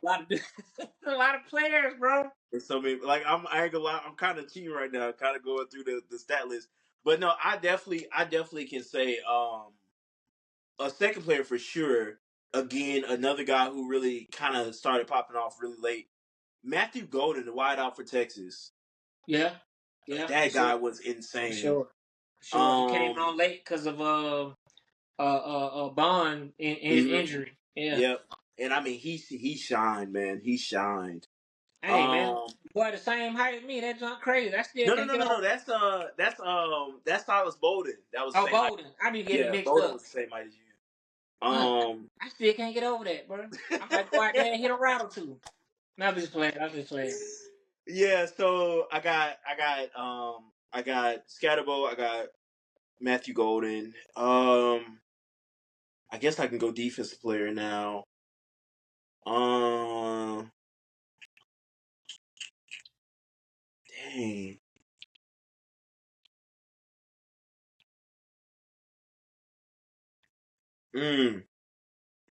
A: A lot of a lot of players, bro.
B: There's so many. Like I ain't gonna lie. I'm kind of cheating right now. Kind of going through the stat list. But no, I definitely can say a second player for sure. Again, another guy who really kind of started popping off really late. Matthew Golden, the wideout for Texas.
A: Yeah, yeah,
B: That
A: for
B: guy
A: sure,
B: was
A: for
B: insane.
A: sure, for sure. He came on late because of Bond in his injury. Yeah.
B: Yep. And I mean, he shined, man. He shined.
A: Hey man, boy, the same height as me. That's not crazy. I still can't get
B: No.
A: over.
B: That's Silas Bolden. That was the
A: Oh,
B: same height.
A: Bolden. I be getting
B: Yeah,
A: mixed
B: Bolden
A: up.
B: was the same height as you.
A: Huh. I still can't get over that, bro. I might go out there and hit a rattle too. No, I'm just playing. I'm just playing.
B: Yeah, so I got Scatterbo, I got Matthew Golden. I guess I can go defensive player now. Dang.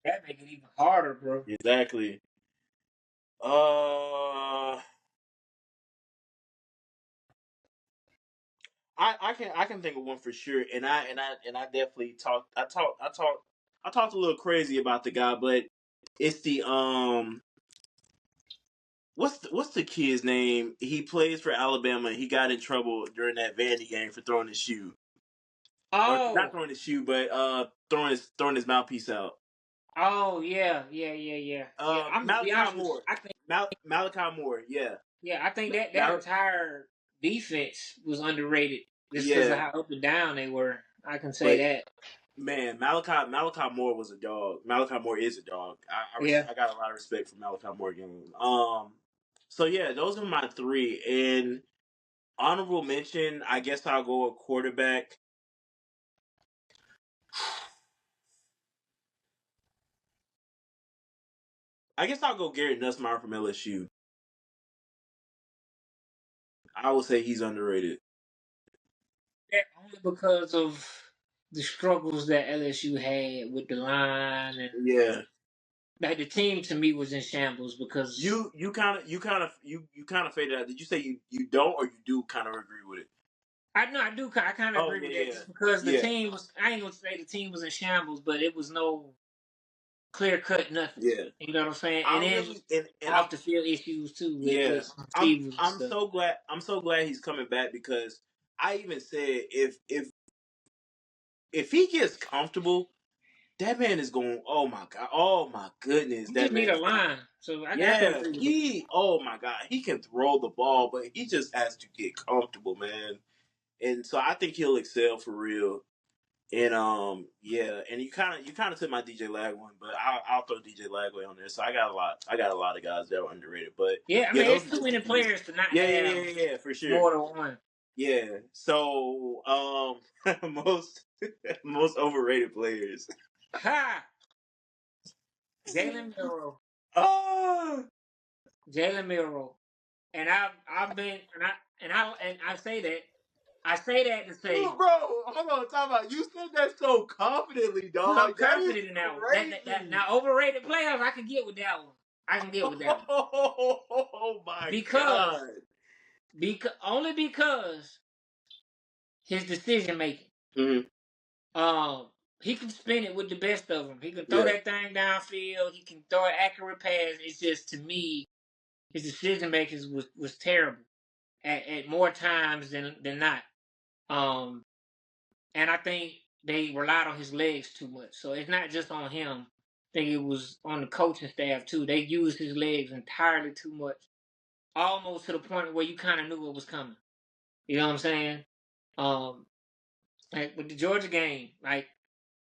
A: That make it even harder, bro.
B: Exactly. I can think of one for sure, and I definitely I talked a little crazy about the guy, but it's the what's the kid's name? He plays for Alabama. He got in trouble during that Vandy game for throwing his shoe, or not
A: Oh,
B: throwing his shoe, but throwing his mouthpiece out.
A: oh yeah. Yeah. I'm gonna be
B: Malachi
A: honest with you.
B: Moore.
A: I think,
B: Malachi Moore. Yeah.
A: yeah, I think that
B: Mal-
A: entire defense was underrated just because of
B: yeah.
A: how up and down they were. I can say
B: But
A: that.
B: man, Malachi Moore was a dog. Malachi Moore is a dog.
A: Yeah.
B: I got a lot of respect for Malachi Moore again. So yeah, those are my three. And honorable mention, I guess I'll go a quarterback. I guess I'll go Garrett Nussmeier from LSU. I would say he's underrated.
A: That only because of the struggles that LSU had with the line and
B: Yeah.
A: like the team to me was in shambles because
B: You kind of faded out. Did you say you don't or you do kind of agree with it?
A: I kind of
B: Oh
A: agree with that
B: yeah,
A: just because the
B: yeah,
A: team was I ain't gonna say the team was in shambles, but it was no clear cut nothing.
B: yeah.
A: You know what I'm saying? And
B: I
A: then
B: really and
A: off the field issues too
B: yeah.
A: with receivers and
B: I'm
A: stuff.
B: so glad he's coming back because I even said if he gets comfortable, that man is going. Oh my goodness,
A: You
B: that
A: just need
B: man
A: a
B: is going.
A: line. So I can
B: Yeah,
A: agree with that.
B: oh my god, he can throw the ball, but he just has to get comfortable, man. And so I think he'll excel for real. And yeah, and you kind of took my DJ Lag one, but I'll throw DJ Lagway on there. So I got a lot of guys that were underrated, but
A: Yeah, I
B: yeah,
A: mean
B: those
A: it's
B: are
A: too
B: just the
A: many
B: three.
A: players to not have
B: Yeah, for sure.
A: more than one.
B: Yeah. So most overrated players.
A: Ha! Jalen Milrow.
B: Oh,
A: Jalen Milrow. And I've been and I say that I say that to say,
B: Dude, bro, hold on, talk about. You said that so confidently,
A: I'm
B: dog. That is
A: confident in that one. That
B: crazy.
A: now overrated players, I can get with that one. I can get with that one
B: Oh my
A: because
B: god.
A: only because his decision making.
B: Mm-hmm.
A: He can spin it with the best of them. He can throw
B: Yeah.
A: that thing downfield. He can throw an accurate pass. It's just, to me, his decision making was terrible at more times than not. And I think they relied on his legs too much. So it's not just on him. I think it was on the coaching staff too. They used his legs entirely too much, almost to the point where you kind of knew what was coming. You know what I'm saying? Um, like with the Georgia game, like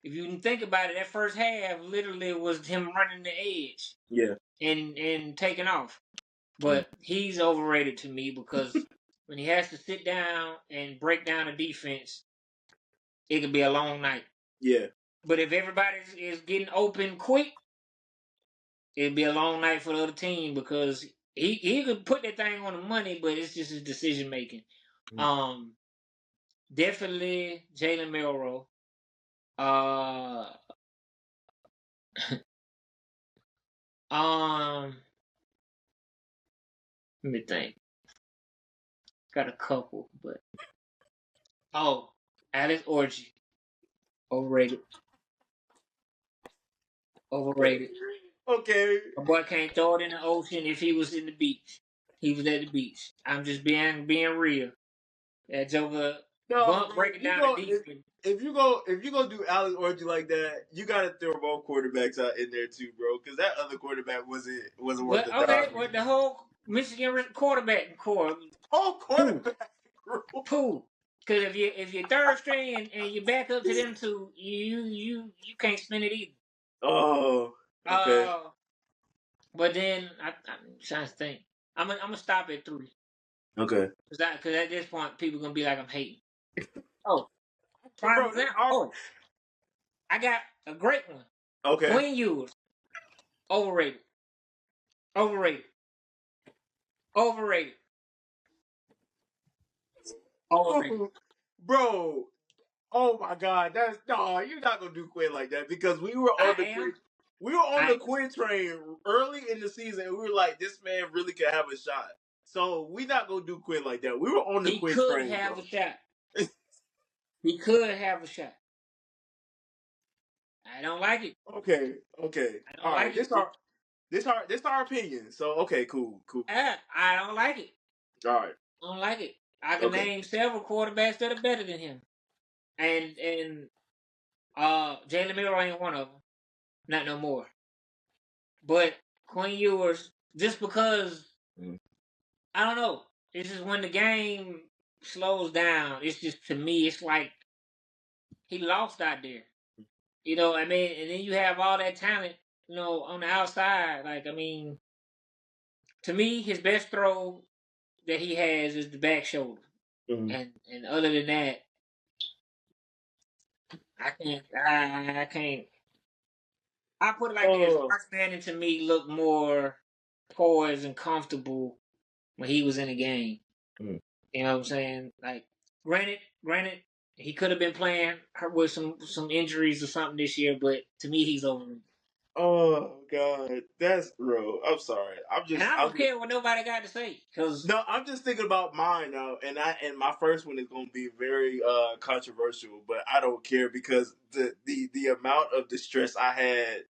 A: if you think about it, that first half literally was him running the edge
B: Yeah.
A: and taking off.
B: Mm.
A: But he's overrated to me because when he has to sit down and break down a defense, it could be a long night.
B: Yeah.
A: But if everybody is getting open quick, it'd be a long night for the other team because he could put that thing on the money, but it's just his decision making.
B: Mm.
A: Definitely Jalen Milroe. Uh, let me think. Got a couple, but Alex Orgy, overrated. Overrated.
B: Okay.
A: A boy can't throw it in the ocean if he was in the beach. He was at the beach. I'm just being real. That Joker
B: No,
A: bump
B: bro.
A: breaking down the defense.
B: If you go do Alex Orgy like that, you gotta throw both quarterbacks out in there too, bro. Because that other quarterback wasn't worth
A: But
B: the
A: okay,
B: dime.
A: well, the whole Michigan quarterback core,
B: Oh,
A: poo,
B: quarterback.
A: poo. Because if you're third string and you back up to them two, you can't spin it either.
B: Oh, okay.
A: But then I'm trying to think. I'm gonna stop at 3
B: Okay.
A: because at this point people gonna be like I'm hating. Oh, prime
B: Bro,
A: example. Oh, I got a great one.
B: okay.
A: Quinn Ewers, overrated, overrated, overrated, overrated.
B: Bro, oh my God, that's no, you're not gonna do Quinn like that because we were on
A: I
B: the
A: am.
B: Quinn. We were on the
A: I
B: Quinn train early in the season, and we were like, this man really could have a shot. So we not gonna do Quinn like that. We were on the
A: He
B: Quinn
A: could
B: train,
A: have
B: bro.
A: a shot. He could have a shot. I don't like it.
B: Okay, okay,
A: I don't
B: all right.
A: like it.
B: This our opinion. So okay, cool.
A: I don't like it.
B: All right,
A: I don't like it. I can
B: okay.
A: name several quarterbacks that are better than him, and Jalen Milroe ain't one of them. Not no more. But Quinn Ewers, just because I don't know. It's just when the game slows down. It's just, to me, it's like he lost out there. You know, I mean, and then you have all that talent, on the outside. Like, I mean, to me, his best throw that he has is the back shoulder.
B: Mm-hmm.
A: And other than that, I can't. I put it like this:
B: Oh,
A: Mark Manning to me looked more poised and comfortable when he was in the game.
B: mm.
A: You know what I'm saying? Like, granted, he could have been playing with some injuries or something this year, but to me, he's over.
B: oh God, that's bro. I'm sorry.
A: And I don't care what nobody got to say, because
B: No, I'm just thinking about mine now, and my first one is going to be very controversial, but I don't care because the amount of distress I had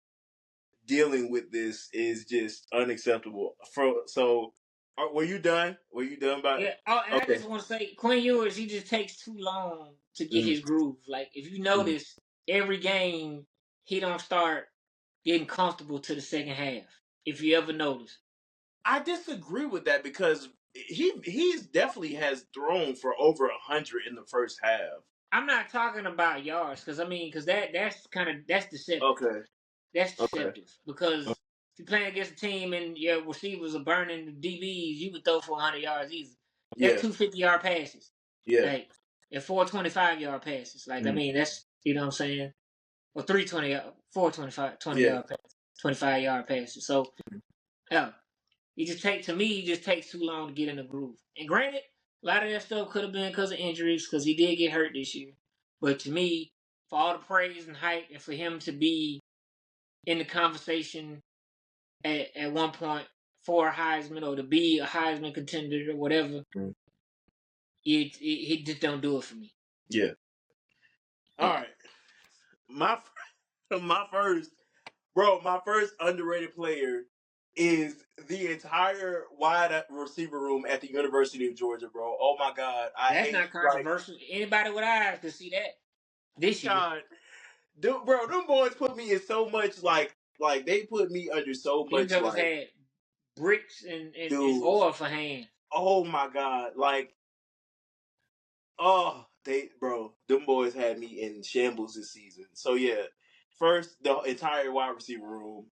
B: dealing with this is just unacceptable. Were you done? Were you done by?
A: yeah. Oh, and I
B: Okay.
A: just want to say, Quinn Ewers, he just takes too long to get
B: Mm-hmm.
A: his groove. Like, if you
B: Mm-hmm.
A: notice, every game he don't start getting comfortable to the second half. If you ever notice.
B: I disagree with that because he's definitely has thrown for over 100 in the first half.
A: I'm not talking about yards, because that's deceptive.
B: Okay.
A: That's
B: Okay.
A: deceptive because if you're playing against a team and your receivers are burning the DBs, you would throw for 100 yards easy. That's
B: Yeah.
A: 250-yard passes,
B: Yeah.
A: like, and 425-yard passes. Like, I
B: Mm.
A: mean, that's, you know what I'm saying, or 425
B: Yeah.
A: 20-yard passes, 25-yard passes. So yeah, he just takes too long to get in the groove. And granted, A lot of that stuff could have been because of injuries, because he did get hurt this year. But to me, for all the praise and hype, and for him to be in the conversation at one point for a Heisman or to be a Heisman contender or whatever, it just don't do it for me.
B: Yeah. All right. My first underrated player is the entire wide receiver room at the University of Georgia, bro. Oh my God,
A: That's not controversial. Anybody with eyes could see that this year.
B: God, them boys put me in so much like they put me under so
A: Them
B: much
A: jokers
B: like,
A: had bricks and
B: dude.
A: oil for hands.
B: Oh my God, like, oh, them boys had me in shambles this season. So yeah, first the entire wide receiver room.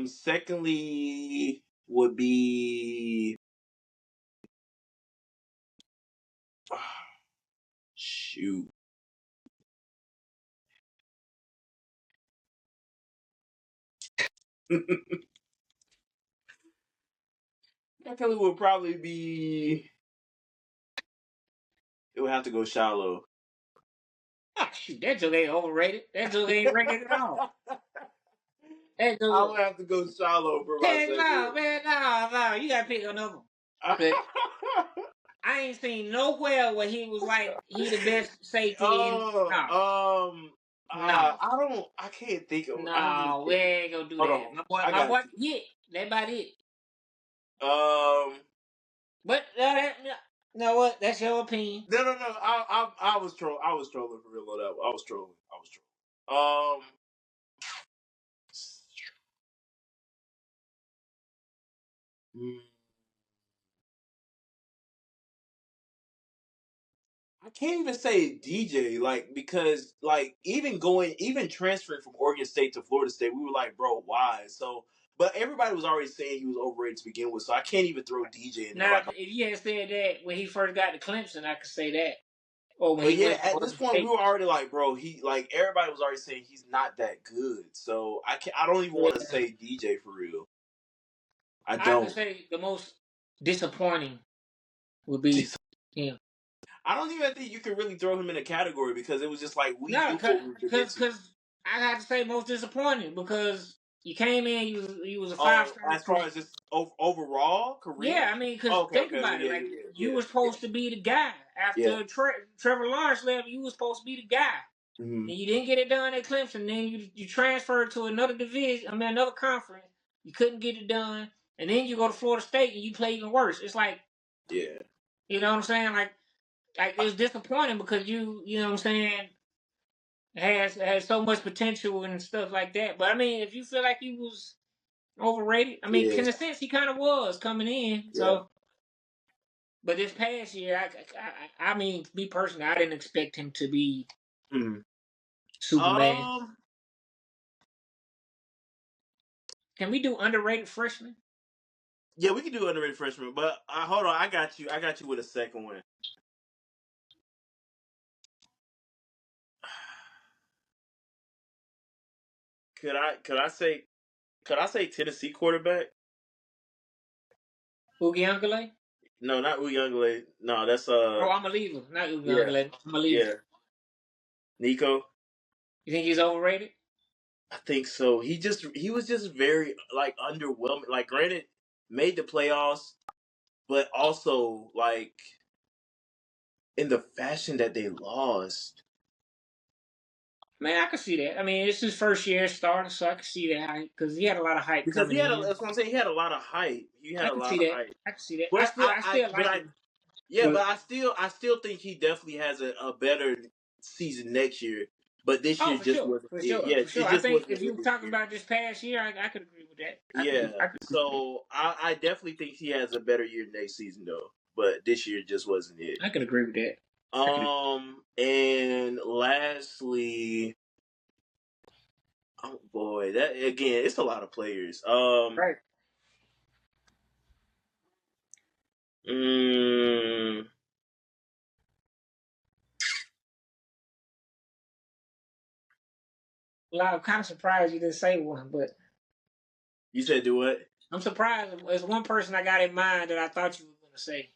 B: Secondly, would be shoot. Secondly would probably be. It would have to go shallow.
A: Ah, shoot, that joke ain't overrated. That joke ain't rated at all. That
B: I
A: joke.
B: would have to go shallow for my
A: Heck no,
B: second.
A: man, no. You gotta pick another one. But I ain't seen nowhere where he was like he the best safety in. No,
B: I can't think of. I don't even
A: no, we
B: think.
A: ain't gonna do
B: Hold
A: that.
B: on,
A: My
B: I
A: boy
B: got
A: can hit. That about it.
B: you.
A: But you know what? That's your opinion.
B: No. I was trolling. I was trolling for real on that one. I was trolling. Mm, I can't even say DJ, like, because like even transferring from Oregon State to Florida State, we were like, bro, why? So, but everybody was already saying he was overrated to begin with, so I can't even throw DJ in there.
A: Now,
B: Like,
A: if you had said that when he first got to Clemson, I could say that. Or when
B: but
A: he
B: yeah,
A: went to
B: at this
A: Oregon
B: point, we
A: State.
B: were already like, bro, he like everybody was already saying he's not that good. So I don't even want to
A: Yeah.
B: say DJ for real. I
A: I could
B: don't.
A: say the most disappointing would be him.
B: I don't even think you can really throw him in a category because it was just like we
A: No,
B: knew what we were getting into.
A: because I have to say most disappointing because you came in, you was a 5-star
B: As far
A: recruit.
B: as just overall career.
A: Yeah, I mean, because
B: Okay,
A: think
B: okay,
A: about it.
B: yeah,
A: Like,
B: yeah,
A: you were supposed to be the guy.
B: yeah.
A: After Trevor Lawrence left, you were supposed to be the guy.
B: Mm-hmm.
A: And you didn't get it done at Clemson. Then you transferred to another division, another conference. You couldn't get it done. And then you go to Florida State and you play even worse. It's like,
B: Yeah.
A: you know what I'm saying? Like it's disappointing because you know what I'm saying, has so much potential and stuff like that. But I mean, if you feel like he was overrated, I mean,
B: Yeah.
A: in a sense, he kind of was coming in.
B: Yeah.
A: So, but this past year, I mean, me personally, I didn't expect him to be
B: Mm-hmm.
A: Superman. Can we do underrated freshmen?
B: Yeah, we can do underrated freshman, but hold on, I got you. I got you with a second one. Could I say Tennessee quarterback?
A: Ugiangale?
B: No, not Uyunglele. No, that's
A: Oh, I'm a leaver. Not
B: yeah,
A: Ugiangale. I'm a leaver.
B: yeah. Nico.
A: You think he's overrated?
B: I think so. He was just very like underwhelming. Like, granted, made the playoffs, but also like in the fashion that they lost.
A: Man, I can see that. I mean, it's his first year starting, so I can see that because he had a lot of hype
B: Because
A: coming in.
B: that's what I'm saying. He had a lot of hype. He had
A: I
B: a
A: can
B: lot
A: see
B: of
A: that.
B: hype.
A: I can see that.
B: But
A: I still like him.
B: yeah, but
A: But
B: I still think he definitely has a better season next year. But this
A: oh,
B: year
A: for
B: just
A: sure,
B: wasn't
A: for
B: it.
A: sure,
B: Yeah,
A: for sure.
B: it
A: I
B: just
A: think
B: wasn't
A: if you
B: it
A: were
B: this
A: talking
B: year.
A: about this past year, I could agree with that.
B: Yeah.
A: I could agree with that.
B: So I definitely think he has a better year next season though. But this year just wasn't it.
A: I could agree with that.
B: And lastly, oh boy, that again, it's a lot of players.
A: Right.
B: Mm,
A: I'm kind of surprised you didn't say one, but
B: You said do what?
A: I'm surprised. There's one person I got in mind that I thought you were going to say.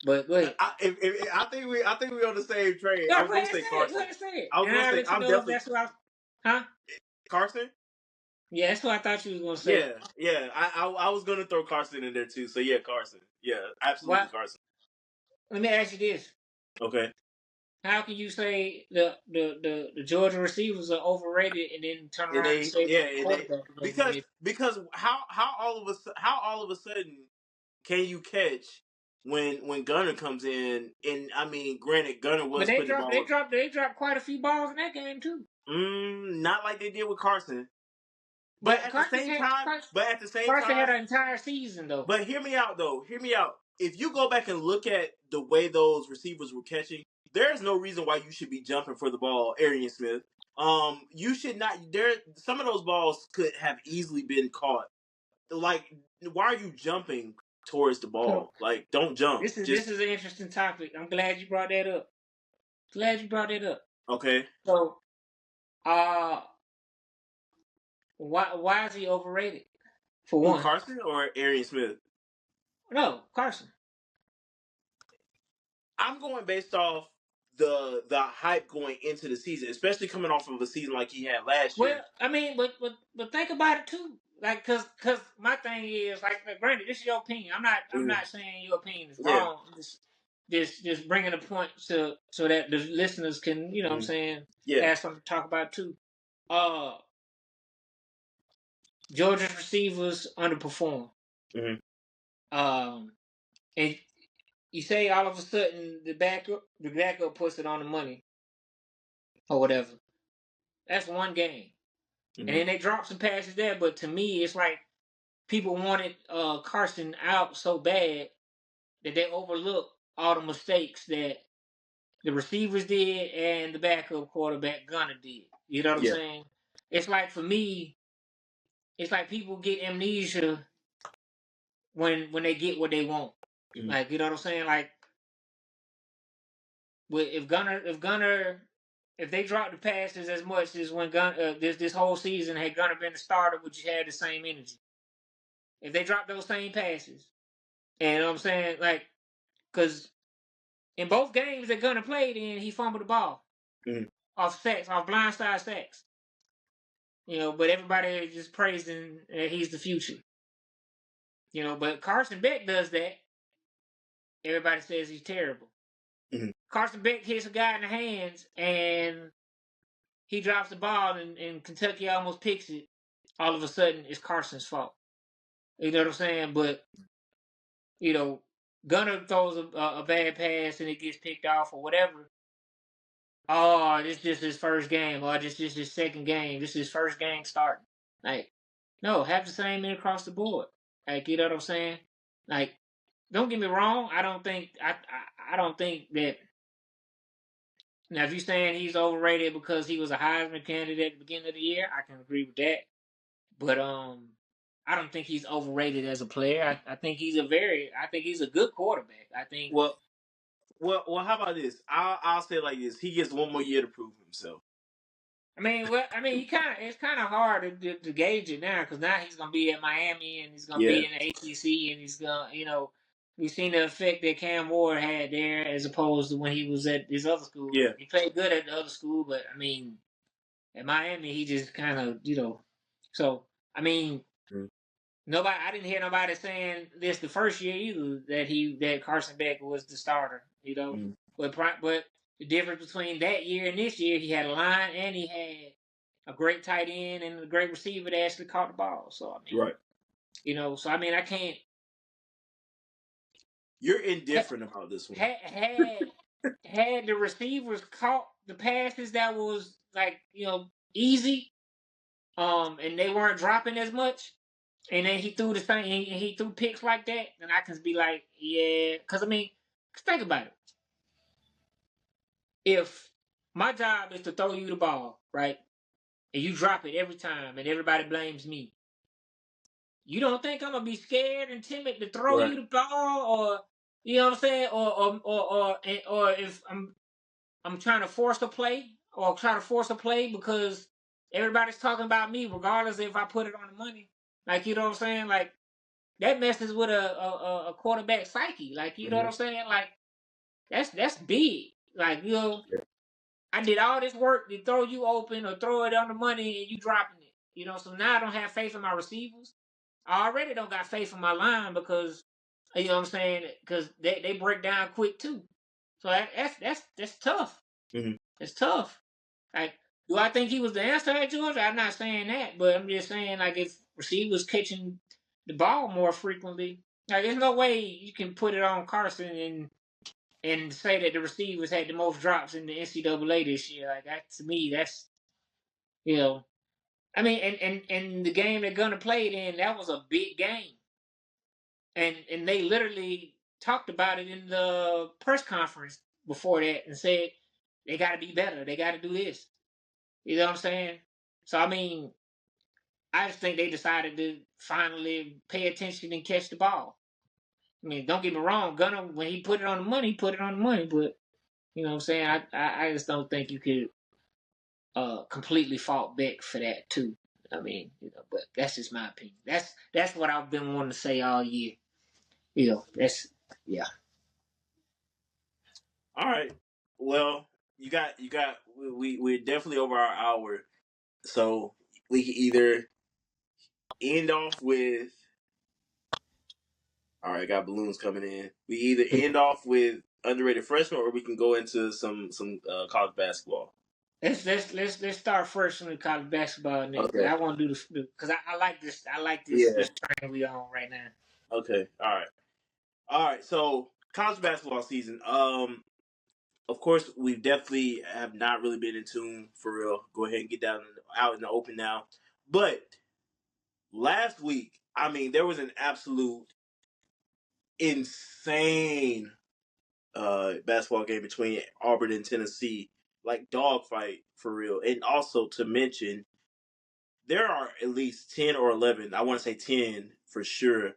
A: But go ahead.
B: I think we on the same train. I
A: No,
B: was
A: go
B: gonna
A: ahead and
B: say
A: say it. Go
B: Carson.
A: ahead and say it.
B: I was
A: And
B: gonna
A: I'll
B: say
A: let you
B: I'm
A: know if
B: definitely
A: that's what huh?
B: Carson.
A: Yeah, that's what I thought you was going to say.
B: Yeah. I was gonna throw Carson in there too. So yeah, Carson. Yeah, absolutely
A: What?
B: Carson.
A: Let me ask you this.
B: Okay.
A: How can you say the Georgia receivers are overrated and then turn
B: And
A: around and
B: they
A: say the
B: yeah and they
A: quarterback is
B: because
A: overrated?
B: how all of a sudden can you catch when Gunner comes in? And I mean, granted, Gunner
A: But
B: was putting the ball.
A: they dropped quite a few balls in that game too.
B: Not like they did with Carson. But
A: But
B: at the same time,
A: Carson had an entire season though.
B: but hear me out though. Hear me out. If you go back and look at the way those receivers were catching, there's no reason why you should be jumping for the ball, Arian Smith. You should not. There, some of those balls could have easily been caught. Like, why are you jumping towards the
A: So
B: ball? Like, don't jump.
A: this is an interesting topic. I'm glad you brought that up. Glad you brought that up.
B: Okay.
A: So, uh, why is he overrated? For
B: Who,
A: one,
B: Carson or Arian Smith?
A: no Carson.
B: I'm going based off the hype going into the season, especially coming off of a season like he had last
A: Well,
B: year.
A: I mean, but think about it too. Like, cause my thing is like, granted, this is your opinion. I'm
B: Mhm.
A: not saying your opinion is
B: Yeah.
A: wrong. Just bringing a point so that the listeners can, you know, what I'm saying,
B: Yeah.
A: have something to talk about too. Georgia's receivers underperform. And you say all of a sudden the backup puts it on the money or whatever. That's one game. And then they drop some passes there, but to me, it's like people wanted Carson out so bad that they overlooked all the mistakes that the receivers did and the backup quarterback Gunner did. You know what I'm
B: Yeah.
A: saying? It's like for me, it's like people get amnesia when they get what they want. Like, you know what I'm saying? Like, if they drop the passes as much as when this whole season had Gunner been the starter, would you have the same energy? If they drop those same passes, and you know what I'm saying, like, because in both games that Gunner played in, he fumbled the ball off blindside sacks. You know, but everybody is just praising that he's the future. You know, but Carson Beck does that. Everybody says he's terrible. Carson Beck hits a guy in the hands and he drops the ball and Kentucky almost picks it. All of a sudden, it's Carson's fault. You know what I'm saying? But, you know, Gunner throws a bad pass and it gets picked off or whatever. Oh, this is just his first game. Or this is his second game. This is his first game starting. Like, no, have the same in across the board. Like, you know what I'm saying? Like, don't get me wrong. I don't think that. Now, if you're saying he's overrated because he was a Heisman candidate at the beginning of the year, I can agree with that. But I don't think he's overrated as a player. I think he's a good quarterback. I think.
B: Well. How about this? I'll say it like this: he gets one more year to prove himself.
A: It's kind of hard to gauge it now because now he's gonna be at Miami and he's gonna be in the ACC and he's gonna, you know, we've seen the effect that Cam Ward had there as opposed to when he was at his other school.
B: Yeah.
A: He played good at the other school, but I mean, at Miami he just kind of, you know, so I mean. I didn't hear nobody saying this the first year either that Carson Beck was the starter, you know. But the difference between that year and this year, he had a line and he had a great tight end and a great receiver that actually caught the ball. So I mean,
B: Right.
A: You know, so I mean, I can't.
B: You're indifferent about this one.
A: Had the receivers caught the passes that was like, you know, easy, and they weren't dropping as much. And then he threw he threw picks like that, then I can be like, yeah. Because, I mean, think about it. If my job is to throw you the ball, right, and you drop it every time and everybody blames me, you don't think I'm going to be scared and timid to throw you the ball? Or, you know what I'm saying? Or if I'm trying to force a play or try to force a play because everybody's talking about me, regardless if I put it on the money. Like, you know what I'm saying? Like, that messes with a quarterback psyche. Like, you know what I'm saying? Like, that's big. Like, you know, I did all this work to throw you open or throw it on the money and you dropping it. You know, so now I don't have faith in my receivers. I already don't got faith in my line because, you know what I'm saying? Because they break down quick too. So that's tough.
B: Mm-hmm.
A: It's tough. Like, do I think he was the answer at Georgia? I'm not saying that, but I'm just saying, like, if receivers catching the ball more frequently, like, there's no way you can put it on Carson and say that the receivers had the most drops in the NCAA this year. Like, that to me, that's, you know, I mean, and the game they're gonna play then, that was a big game, and they literally talked about it in the press conference before that and said they got to be better, they got to do this. You know what I'm saying? So I mean, I just think they decided to finally pay attention and catch the ball. I mean, don't get me wrong, Gunner, when he put it on the money, he put it on the money, but you know what I'm saying? I just don't think you could completely fault Beck for that too. I mean, you know, but that's just my opinion. That's what I've been wanting to say all year. You know, that's yeah.
B: All right. Well, we're definitely over our hour, so we can either end off with. All right, I got balloons coming in. We either end off with underrated freshmen, or we can go into some college basketball.
A: Let's start first on the college basketball next.
B: Okay.
A: I want to do the because I like this. I like
B: Yeah.
A: this train we on right now.
B: Okay. All right. So college basketball season. Of course, we definitely have not really been in tune for real. Go ahead and get down out in the open now. But last week, I mean, there was an absolute insane basketball game between Auburn and Tennessee, like dogfight for real. And also to mention, there are at least 10 or 11. I want to say 10 for sure.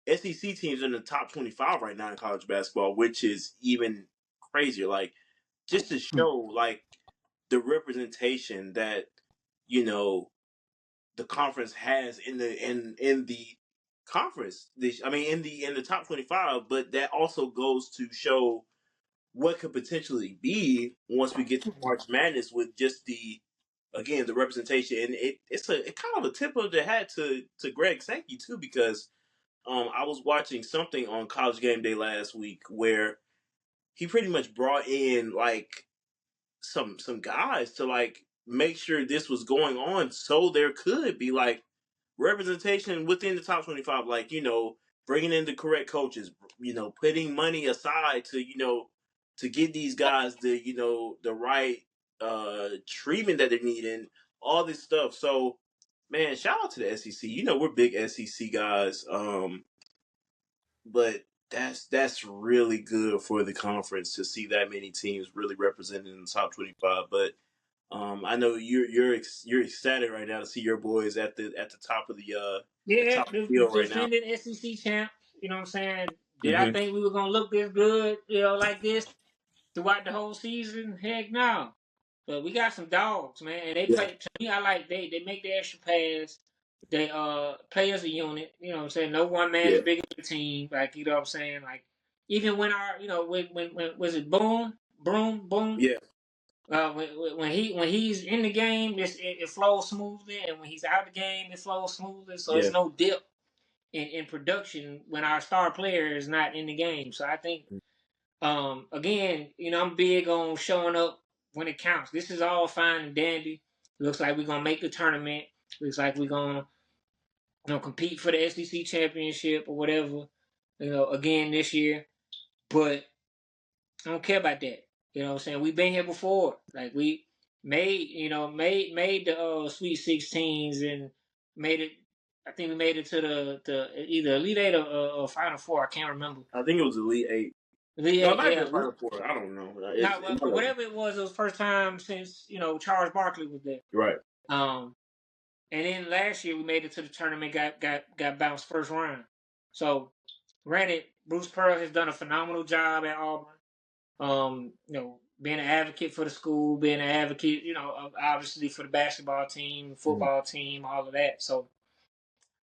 B: SEC teams in the top 25 right now in college basketball, which is even crazier. Like, just to show like the representation that you know the conference has in the conference. I mean, in the top 25, but that also goes to show what could potentially be once we get to March Madness with just the representation, and it's kind of a tip of the hat to Greg Sankey too, because I was watching something on College Game Day last week where he pretty much brought in like some guys to like make sure this was going on, so there could be like representation within the top 25, like bringing in the correct coaches, putting money aside to to get these guys the right treatment that they need and all this stuff. So man, shout out to the SEC. We're big SEC guys, but that's really good for the conference to see that many teams really represented in the top 25. But I know you're ecstatic right now to see your boys at the top of the
A: Yeah,
B: top of
A: the
B: the field right now.
A: defending SEC champs. You know what I'm saying? Did I
B: Mm-hmm.
A: think we were gonna look this good? You know, like this throughout the whole season? Heck no. But we got some dogs, man. And they
B: Yeah,
A: play. To me, I like they make the extra pass. They play as a unit. You know what I'm saying? No one man
B: yeah,
A: is bigger than the team. Like, you know what I'm saying? Like, even when our when was it boom.
B: yeah,
A: When he's in the game, it flows smoothly, and when he's out of the game, it flows smoothly. So
B: yeah.
A: it's no dip in production when our star player is not in the game. So I think, again, I'm big on showing up when it counts. This is all fine and dandy. Looks like we're gonna make the tournament. Looks like we're gonna compete for the SEC championship or whatever. Again this year, but I don't care about that. You know what I'm saying? We've been here before. Like, we made the Sweet 16s and made it. I think we made it to the either Elite Eight or Final Four. I can't remember.
B: I think it was Elite Eight.
A: Elite
B: No, it
A: Eight,
B: might have
A: yeah.
B: been Final Four. I don't know.
A: Not well, but whatever it was the first time since Charles Barkley was there.
B: Right.
A: And then last year we made it to the tournament, got bounced first round. So, granted, Bruce Pearl has done a phenomenal job at Auburn. being an advocate for the school, being an advocate, obviously for the basketball team, football team, all of that. So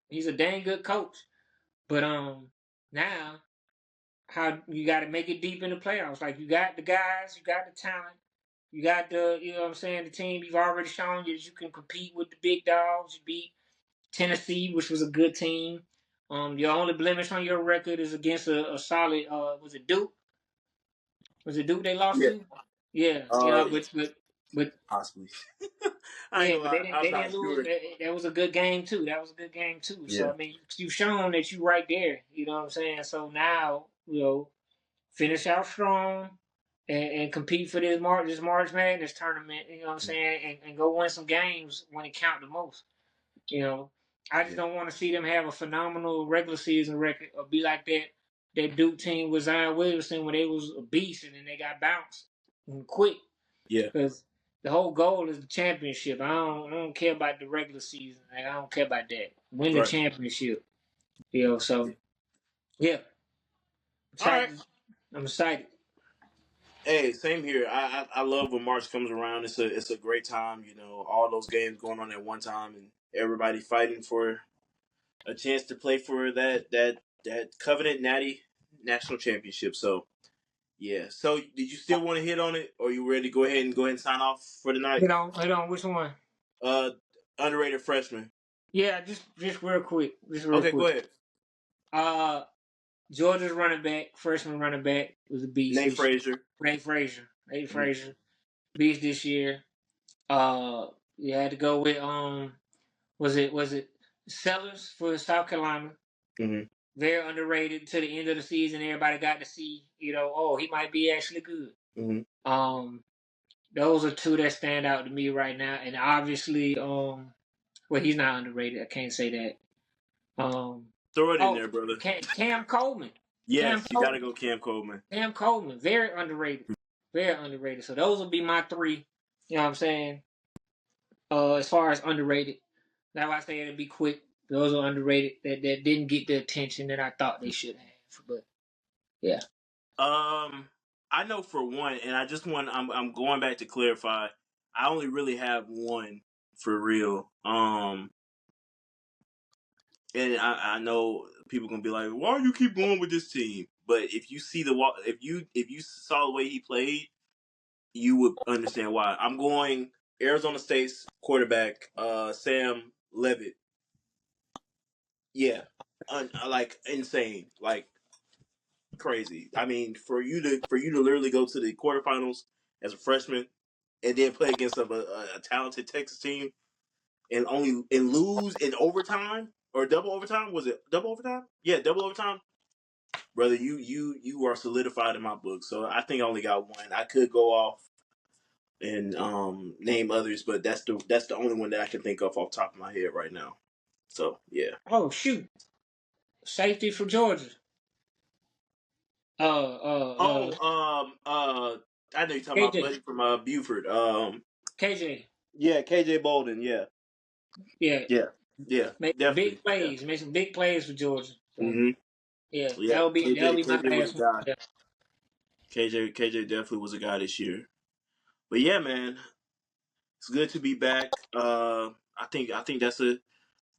A: he's a dang good coach. But now how you got to make it deep in the playoffs. Like you got the guys, you got the talent, you got the the team. You've already shown you that you can compete with the big dogs. You beat Tennessee, which was a good team. Your only blemish on your record is against a solid. Was it Duke? Was it Duke they lost
B: Yeah.
A: to? Yeah, but
B: Possibly. I ain't
A: yeah,
B: gonna
A: but
B: lie. I'm
A: they
B: not
A: didn't lose.
B: sure.
A: That was a good game too. That was a good game too. So
B: Yeah.
A: I mean, you've shown that you right there. You know what I'm saying? So now finish out strong and compete for this March Madness tournament. You know what I'm saying? And go win some games when it count the most. I just don't want to see them have a phenomenal regular season record or be like that Duke team with Zion Williamson when they was a beast and then they got bounced quick.
B: Yeah.
A: Because the whole goal is the championship. I don't care about the regular season. Like, I don't care about that. Win the
B: Right.
A: championship. So yeah.
B: All right.
A: I'm excited.
B: Hey, same here. I love when March comes around. It's a great time. All those games going on at one time and everybody fighting for a chance to play for that coveted Natty national championship. So yeah. So did you still want to hit on it, or you ready to go ahead and sign off for the night?
A: Hold on. Which one?
B: Uh, underrated freshman.
A: Yeah, just real quick.
B: Okay, go ahead.
A: Uh, Georgia's running back, freshman running back, was a beast
B: Nate
A: this year.
B: Frazier.
A: Nate Frazier, beast this year. You had to go with was it Sellers for South Carolina?
B: Mm-hmm.
A: Very underrated to the end of the season. Everybody got to see, he might be actually good.
B: Mm-hmm.
A: Those are two that stand out to me right now, and obviously, well, he's not underrated. I can't say that.
B: Throw it in there, brother.
A: Cam Coleman.
B: Yes, you got to go Cam Coleman.
A: Cam Coleman, very underrated. Very underrated. So those will be my three, you know what I'm saying? As far as underrated. That's why I say it'll be quick. Those are underrated that didn't get the attention that I thought they should have. But yeah.
B: I know for one, and I'm going back to clarify. I only really have one for real. And I know people gonna be like, "Why do you keep going with this team?" But if you see if you saw the way he played, you would understand why. I'm going Arizona State's quarterback, Sam Levitt. Yeah, like insane, like crazy. I mean, for you to literally go to the quarterfinals as a freshman and then play against a talented Texas team and lose in overtime or double overtime. Was it double overtime? Yeah, double overtime. Brother, you are solidified in my book. So I think I only got one. I could go off and name others, but that's the only one that I can think of off the top of my head right now. So yeah.
A: Oh shoot. Safety for Georgia.
B: I know you're talking about
A: KJ.
B: Buddy from Buford.
A: KJ.
B: Yeah, KJ Bolden. Yeah,
A: Yeah.
B: yeah,
A: Make
B: definitely.
A: big plays.
B: Yeah.
A: Make some big plays for Georgia. So,
B: Yeah,
A: that'll be my
B: KJ was
A: last
B: a
A: one.
B: guy.
A: Yeah.
B: KJ definitely was a guy this year. But yeah, man, it's good to be back. I think that's a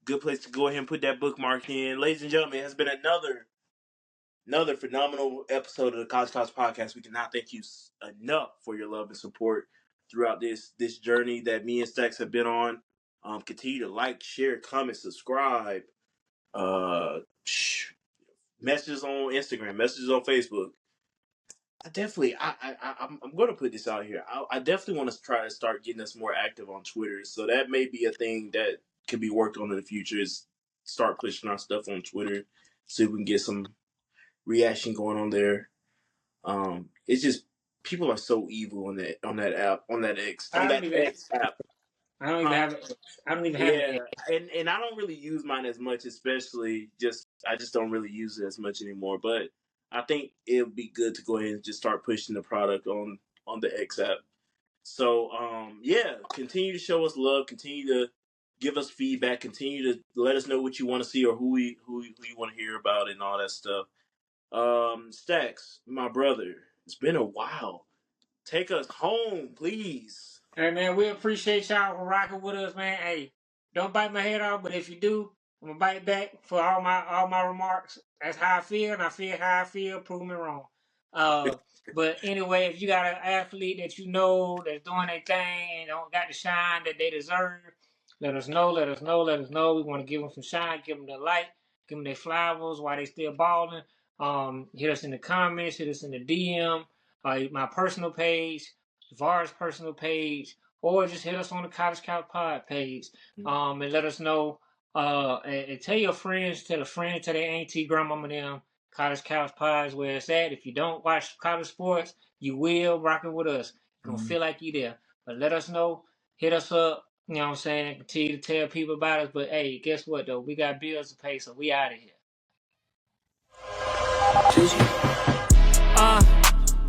B: good place to go ahead and put that bookmark in. Ladies and gentlemen, it has been another phenomenal episode of the College Class Podcast. We cannot thank you enough for your love and support throughout this journey that me and Stackz have been on. Continue to like, share, comment, subscribe. Messages on Instagram, messages on Facebook. I'm going to put this out here. I definitely want to try to start getting us more active on Twitter. So that may be a thing that could be worked on in the future. Is start pushing our stuff on Twitter, so we can get some reaction going on there. It's just people are so evil on that app, on that X app.
A: I don't even have it. I don't even have
B: Yeah,
A: it.
B: and I don't really use mine as much, especially I just don't really use it as much anymore. But I think it would be good to go ahead and just start pushing the product on the X app. So yeah, continue to show us love, continue to give us feedback, continue to let us know what you want to see or who you want to hear about and all that stuff. Stackz, my brother, it's been a while. Take us home, please.
A: Hey, man, we appreciate y'all for rocking with us, man. Hey, don't bite my head off, but if you do, I'm gonna bite back for all my remarks. That's how I feel, and I feel how I feel. Prove me wrong. But anyway, if you got an athlete that you know that's doing their thing and don't got the shine that they deserve, let us know. Let us know. Let us know. We want to give them some shine, give them the light, give them their flowers while they still balling. Hit us in the comments, hit us in the DM, my personal page, Javaris' personal page, or just hit us on the College Couch Pod page. And let us know. And tell your friends, tell a friend, tell their auntie, grandmama, them. College Couch Pod is where it's at. If you don't watch college sports, you will rocking with us. You're gonna feel like you there. But let us know. Hit us up. You know what I'm saying? Continue to tell people about us. But hey, guess what though? We got bills to pay, so we out of here.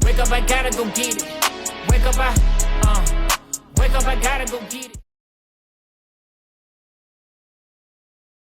A: Wake up, I gotta go get it. Wake up, I gotta go get it.